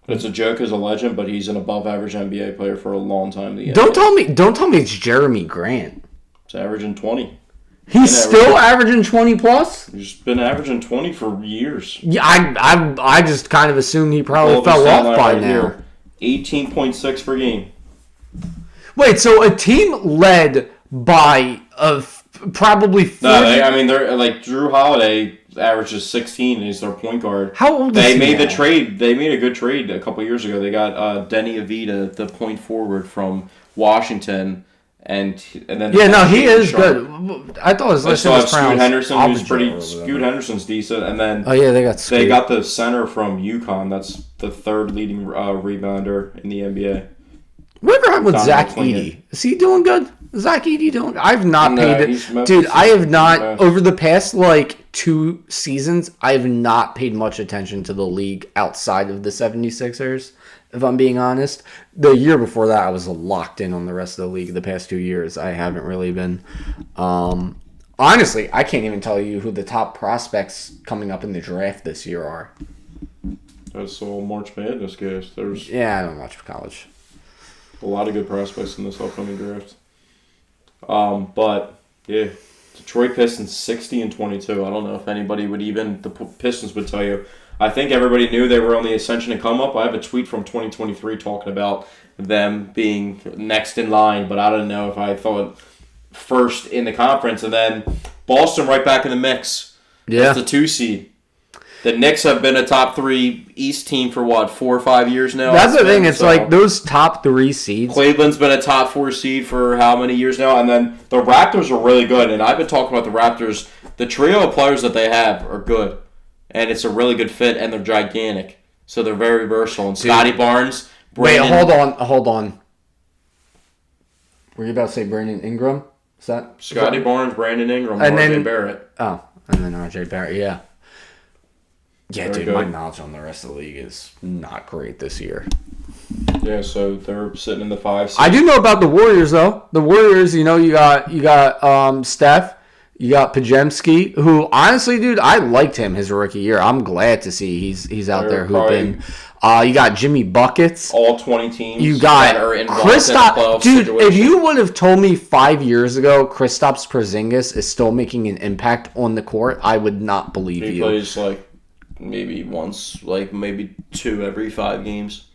It's a joke as a legend, but he's an above-average NBA player for a long time. Don't tell me it's Jeremy Grant. He's averaging 20. He's still averaging 20 plus? He's been averaging 20 for years. Yeah, I just kind of assumed he probably fell off by now. 18.6 per game. Wait, so a team led by probably 40... No, they're like Drew Holiday averages 16 and he's their point guard. How old is he? They made the trade. They made a good trade a couple years ago. They got Denny Avita, the point forward from Washington, and then he is good. I thought his last name was Scoot Henderson, Scoot Henderson's decent, and then they got the center from UConn. That's the 3rd leading rebounder in the NBA. Whatever happened with Zach Edey? Is he doing good? Zach Edey doing? I've not paid it. Dude, I have not, over the past, 2 seasons, I have not paid much attention to the league outside of the 76ers, if I'm being honest. The year before that, I was locked in on the rest of the league. The past 2 years, I haven't really been. Honestly, I can't even tell you who the top prospects coming up in the draft this year are. That's all March Madness, guys. I don't watch college. A lot of good prospects in this upcoming draft. But yeah, Detroit Pistons 60-22. I don't know if anybody would the Pistons would tell you. I think everybody knew they were on the ascension and come up. I have a tweet from 2023 talking about them being next in line, but I don't know if I thought first in the conference. And then Boston right back in the mix. Yeah, that's the 2 seed. The Knicks have been a top 3 East team for 4 or 5 years now. That's the thing. It's like those top 3 seeds. Cleveland's been a top 4 seed for how many years now? And then the Raptors are really good. And I've been talking about the Raptors. The trio of players that they have are good. And it's a really good fit. And they're gigantic. So they're very versatile. And Scotty Barnes. Wait, hold on. Were you about to say Brandon Ingram? Is that Scotty Barnes, Brandon Ingram, and RJ then Barrett. Oh, and then RJ Barrett. Yeah. Yeah, Very dude, my good. knowledge on the rest of the league is not great this year. Yeah, so they're sitting in the 5 seed. I do know about the Warriors though. The Warriors, you got Steph, you got Pajemski, who honestly, dude, I liked him his rookie year. I'm glad to see he's out there hooping. You got Jimmy Buckets. All 20 teams. You got that are involved Kristaps. in the playoff Dude, situation. if you would have told me 5 years ago Kristaps Porzingis is still making an impact on the court, I would not believe he you. plays maybe once, maybe 2 every 5 games.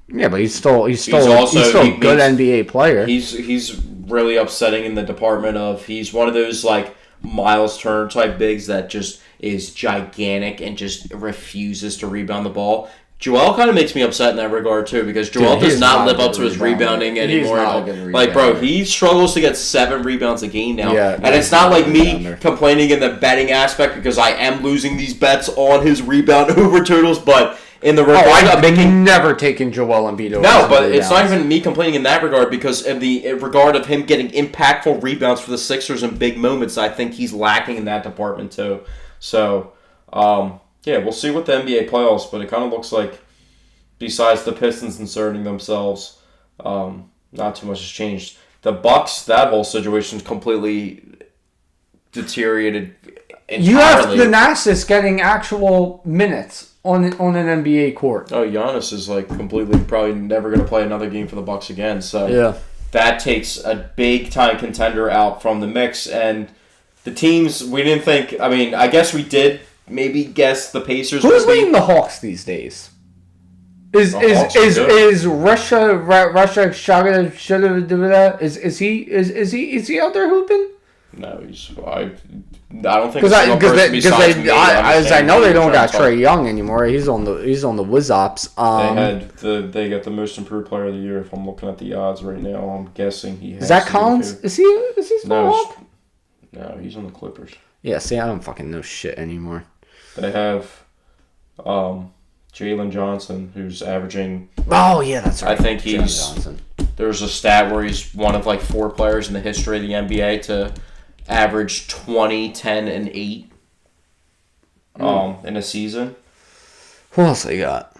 Yeah, but he's still a good NBA player. He's really upsetting in the department of he's one of those Miles Turner type bigs that just is gigantic and just refuses to rebound the ball. Joel kind of makes me upset in that regard too because Joel does not live up to his rebounding anymore. Bro, he struggles to get 7 rebounds a game now. Yeah, and it's not like me complaining in the betting aspect because I am losing these bets on his rebound over totals, but in the regard of making never taken Joel Embiid over. No, but it's not even me complaining in that regard because in the regard of him getting impactful rebounds for the Sixers in big moments, I think he's lacking in that department too. So, yeah, we'll see what the NBA playoffs, but it kind of looks like besides the Pistons inserting themselves, not too much has changed. The Bucks, that whole situation's completely deteriorated entirely. You have Thanasis getting actual minutes on an NBA court. Oh, Giannis is completely probably never going to play another game for the Bucks again. So yeah, that takes a big time contender out from the mix. And the teams we didn't think. I mean, I guess we did maybe guess the Pacers. Who's leading the Hawks these days? Is Russia Shaga should do that? Is he out there hooping? No, I don't think because I know they don't got Trae Young anymore. He's on the Wizards. They got the most improved player of the year. If I'm looking at the odds right now, I'm guessing he has. Zach Collins? Is he still No, he's on the Clippers. Yeah, see, I don't fucking know shit anymore. They have Jalen Johnson, who's averaging. Oh yeah, that's right. I think there's a stat where he's one of 4 players in the history of the NBA to average 20, 10, and 8 in a season. Who else they got?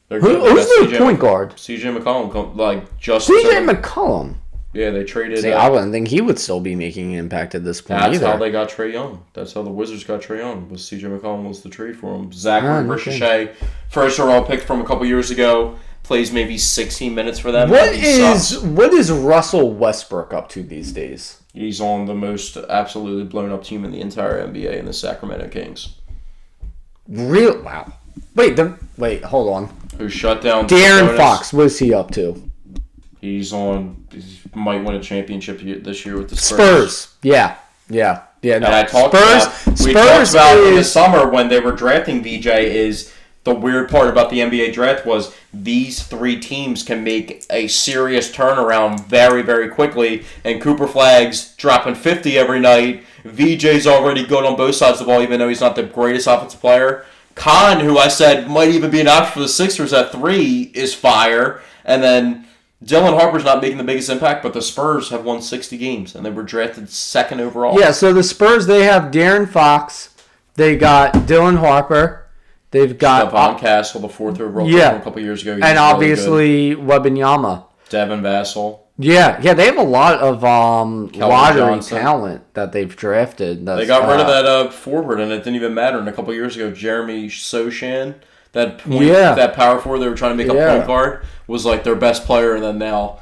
Who's their point guard? CJ McCollum. CJ McCollum? Yeah, they traded. See, I wouldn't think he would still be making an impact at this point That's either. how they got Trae Young. That's how the Wizards got Trae Young. Was CJ McCollum was the trade for him. Zachary Ricochet, first overall pick from a couple years ago, plays maybe 16 minutes for them. What is Russell Westbrook up to these days? He's on the most absolutely blown up team in the entire NBA in the Sacramento Kings. Real wow. Wait, hold on. Who shut down De'Aaron Fox? What is he up to? He might win a championship this year with the Spurs. Yeah. No. And I talked about in the summer when they were drafting VJ is the weird part about the NBA draft was these 3 teams can make a serious turnaround very, very quickly. And Cooper Flagg's dropping 50 every night. VJ's already good on both sides of the ball, even though he's not the greatest offensive player. Khan, who I said might even be an option for the Sixers at 3, is fire. And then Dylan Harper's not making the biggest impact, but the Spurs have won 60 games, and they were drafted 2nd overall. Yeah, so the Spurs, they have De'Aaron Fox. They got Dylan Harper. They've got Stephon Castle, the 4th overall pick from a couple years ago. And obviously Wembanyama. Devin Vassell. Yeah, they have a lot of lottery talent that they've drafted. They got rid of that forward, and it didn't even matter. And a couple years ago, Jeremy Sochan, that power forward they were trying to make a point guard, was their best player. And then now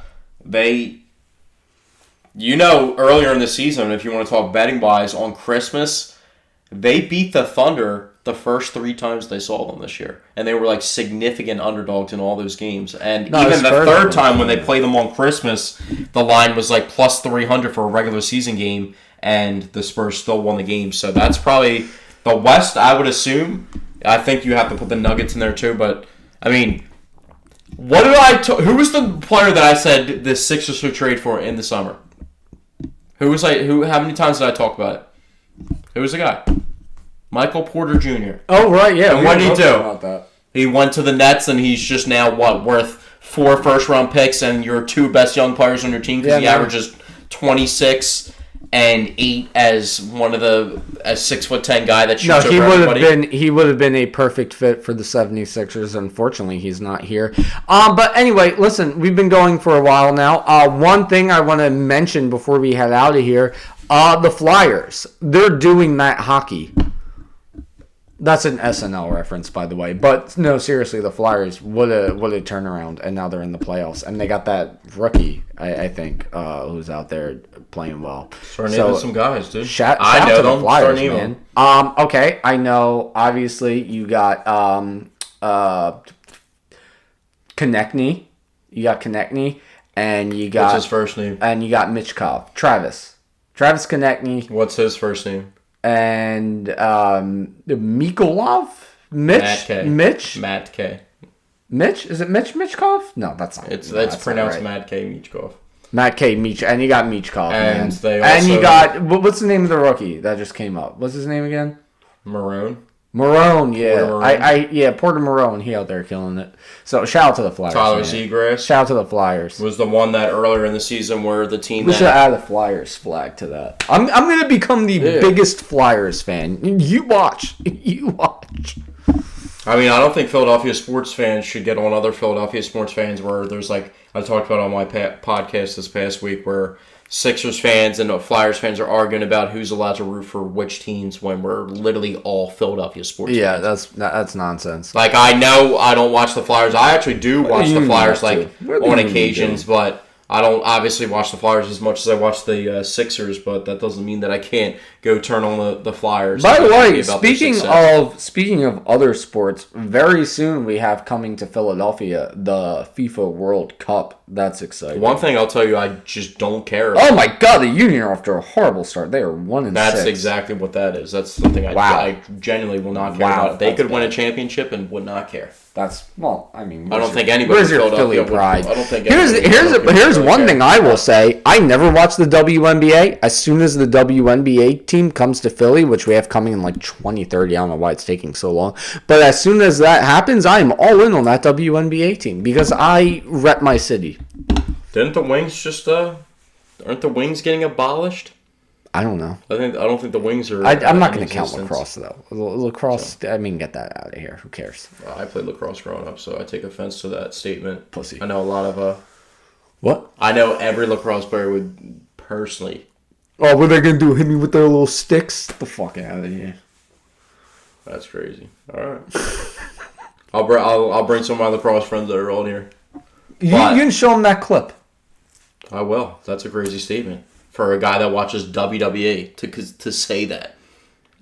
earlier in the season, if you want to talk betting-wise, on Christmas, they beat the Thunder the first 3 times they saw them this year. And they were significant underdogs in all those games. And even the third time when they played them on Christmas, the line was plus 300 for a regular season game, and the Spurs still won the game. So that's probably the West, I would assume. I think you have to put the Nuggets in there too, but I mean, who was the player that I said the Sixers should trade for in the summer? How many times did I talk about it? Who was the guy? Michael Porter Jr. Oh, right, yeah. And what did he do? He went to the Nets, and he's just now, worth 4 first-round picks and your 2 best young players on your team because he averages 26 and 8 as one of the 6'10" guy that No, shoots he over would everybody? have been a perfect fit for the 76ers. Unfortunately, he's not here. But anyway, listen, we've been going for a while now. One thing I want to mention before we head out of here, the Flyers. They're doing that hockey. That's an SNL reference, by the way. But no, seriously, the Flyers would a turnaround, and now they're in the playoffs, and they got that rookie, I think, who's out there playing well. Start naming some guys, dude. Shout I out know to the them. Flyers, Start man. naming Okay, I know. Obviously, you got Konechny. You got Konechny, and you got What's his first name? And you got Michkov, Travis Konechny, What's his first name? and Mikolov, Matt K. Mitch. Is it Michkov? No, that's not. It's that's pronounced not right. Matt K. Michkov. Matt K. Mich, and you got Michkov, And man. they and you also- got what's the name of the rookie that just came up? What's his name again? Marone. Marone, yeah. Porter Marone. Porter Marone, he out there killing it. So shout out to the Flyers. Tyler man. Seagrass Shout out to the Flyers. was the one that earlier in the season where the team We that should add a Flyers flag to that. I'm gonna become the biggest Flyers fan. You watch. You watch. I mean, I don't think Philadelphia sports fans should get on other Philadelphia sports fans where there's like, I talked about on my podcast this past week where Sixers fans and Flyers fans are arguing about who's allowed to root for which teams when we're literally all Philadelphia sports fans. That's nonsense. Like, I know I don't watch the Flyers. I actually do watch the Flyers have like to. on occasions, but I don't obviously watch the Flyers as much as I watch the Sixers, but that doesn't mean that I can't go turn on the Flyers. By the and way, be about their speaking of other sports, very soon we have coming to Philadelphia the FIFA World Cup. That's exciting. One thing I'll tell you, I just don't care about. Oh my God, the Union are off to a horrible start. They are 1-6. That's exactly what that is. That's something I genuinely will not care about. They could win a championship and would not care. That's I mean, I don't think anybody. Where's your Philly Philadelphia pride? I don't think. Here's one thing I will say. I never watched the WNBA. As soon as the WNBA team comes to Philly, which we have coming in like 2030, I don't know why it's taking so long. But as soon as that happens, I am all in on that WNBA team because I rep my city. Didn't the Wings just? Aren't the Wings getting abolished? I don't know. I don't think the Wings are. I'm not going in to count existence. lacrosse though. Lacrosse, I mean, get that out of here. Who cares? I played lacrosse growing up, so I take offense to that statement. Pussy. I know a lot of What? I know every lacrosse player would personally. Oh, what are they going to do? Hit me with their little sticks? Get the fuck out of here. That's crazy. All right. I'll bring some of my lacrosse friends that are on here. You can show them that clip. I will. That's a crazy statement for a guy that watches WWE to say that.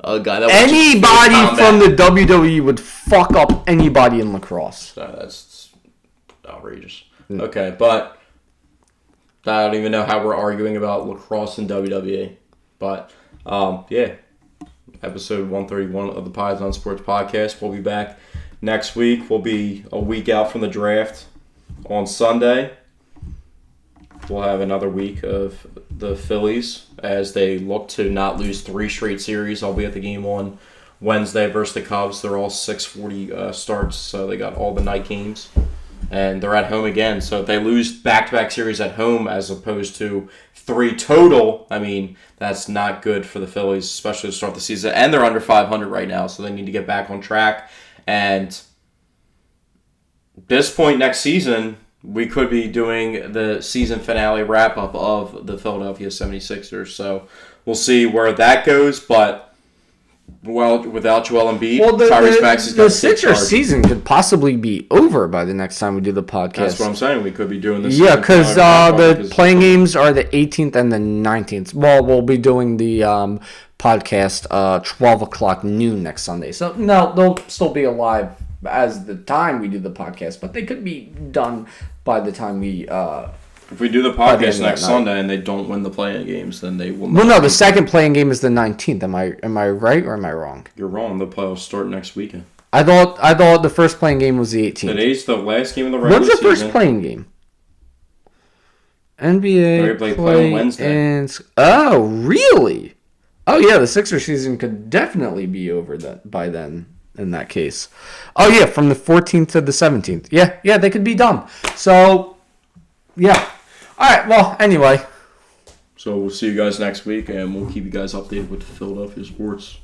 A guy that watches Anybody from the WWE would fuck up anybody in lacrosse. That's outrageous. Okay, but I don't even know how we're arguing about lacrosse and WWE. But yeah, episode 131 of the Paisan Sports Podcast. We'll be back next week. We'll be a week out from the draft on Sunday. We'll have another week of the Phillies as they look to not lose 3 straight series. I'll be at the game on Wednesday versus the Cubs. They're all 6:40 starts, so they got all the night games. And they're at home again. So if they lose back-to-back series at home as opposed to 3 total, I mean, that's not good for the Phillies, especially to start the season. And they're under 500 right now, so they need to get back on track. And this point next season, we could be doing the season finale wrap-up of the Philadelphia 76ers. So we'll see where that goes. But, well, without Joel Embiid, Tyrese Maxey's got the to take Sixers charge. season could possibly be over by the next time we do the podcast. That's what I'm saying. We could be doing this. Yeah, because the playing games are the 18th and the 19th. Well, we'll be doing the podcast 12 o'clock noon next Sunday. So, no, they'll still be alive as the time we do the podcast, but they could be done by the time we... if we do the podcast next Sunday and they don't win the playing games, then they will not. Well, no, the second playing game is the 19th. Am I right or am I wrong? You're wrong. The playoffs start next weekend. I thought the first playing game was the 18th. Today's the last game of the regular When's the season. first playing game? NBA play on Wednesday. Oh, really? Oh, yeah, the Sixers season could definitely be over by then in that case. Oh, yeah, from the 14th to the 17th. Yeah, they could be done. So, yeah. All right, well, anyway. So we'll see you guys next week, and we'll keep you guys updated with the Philadelphia sports.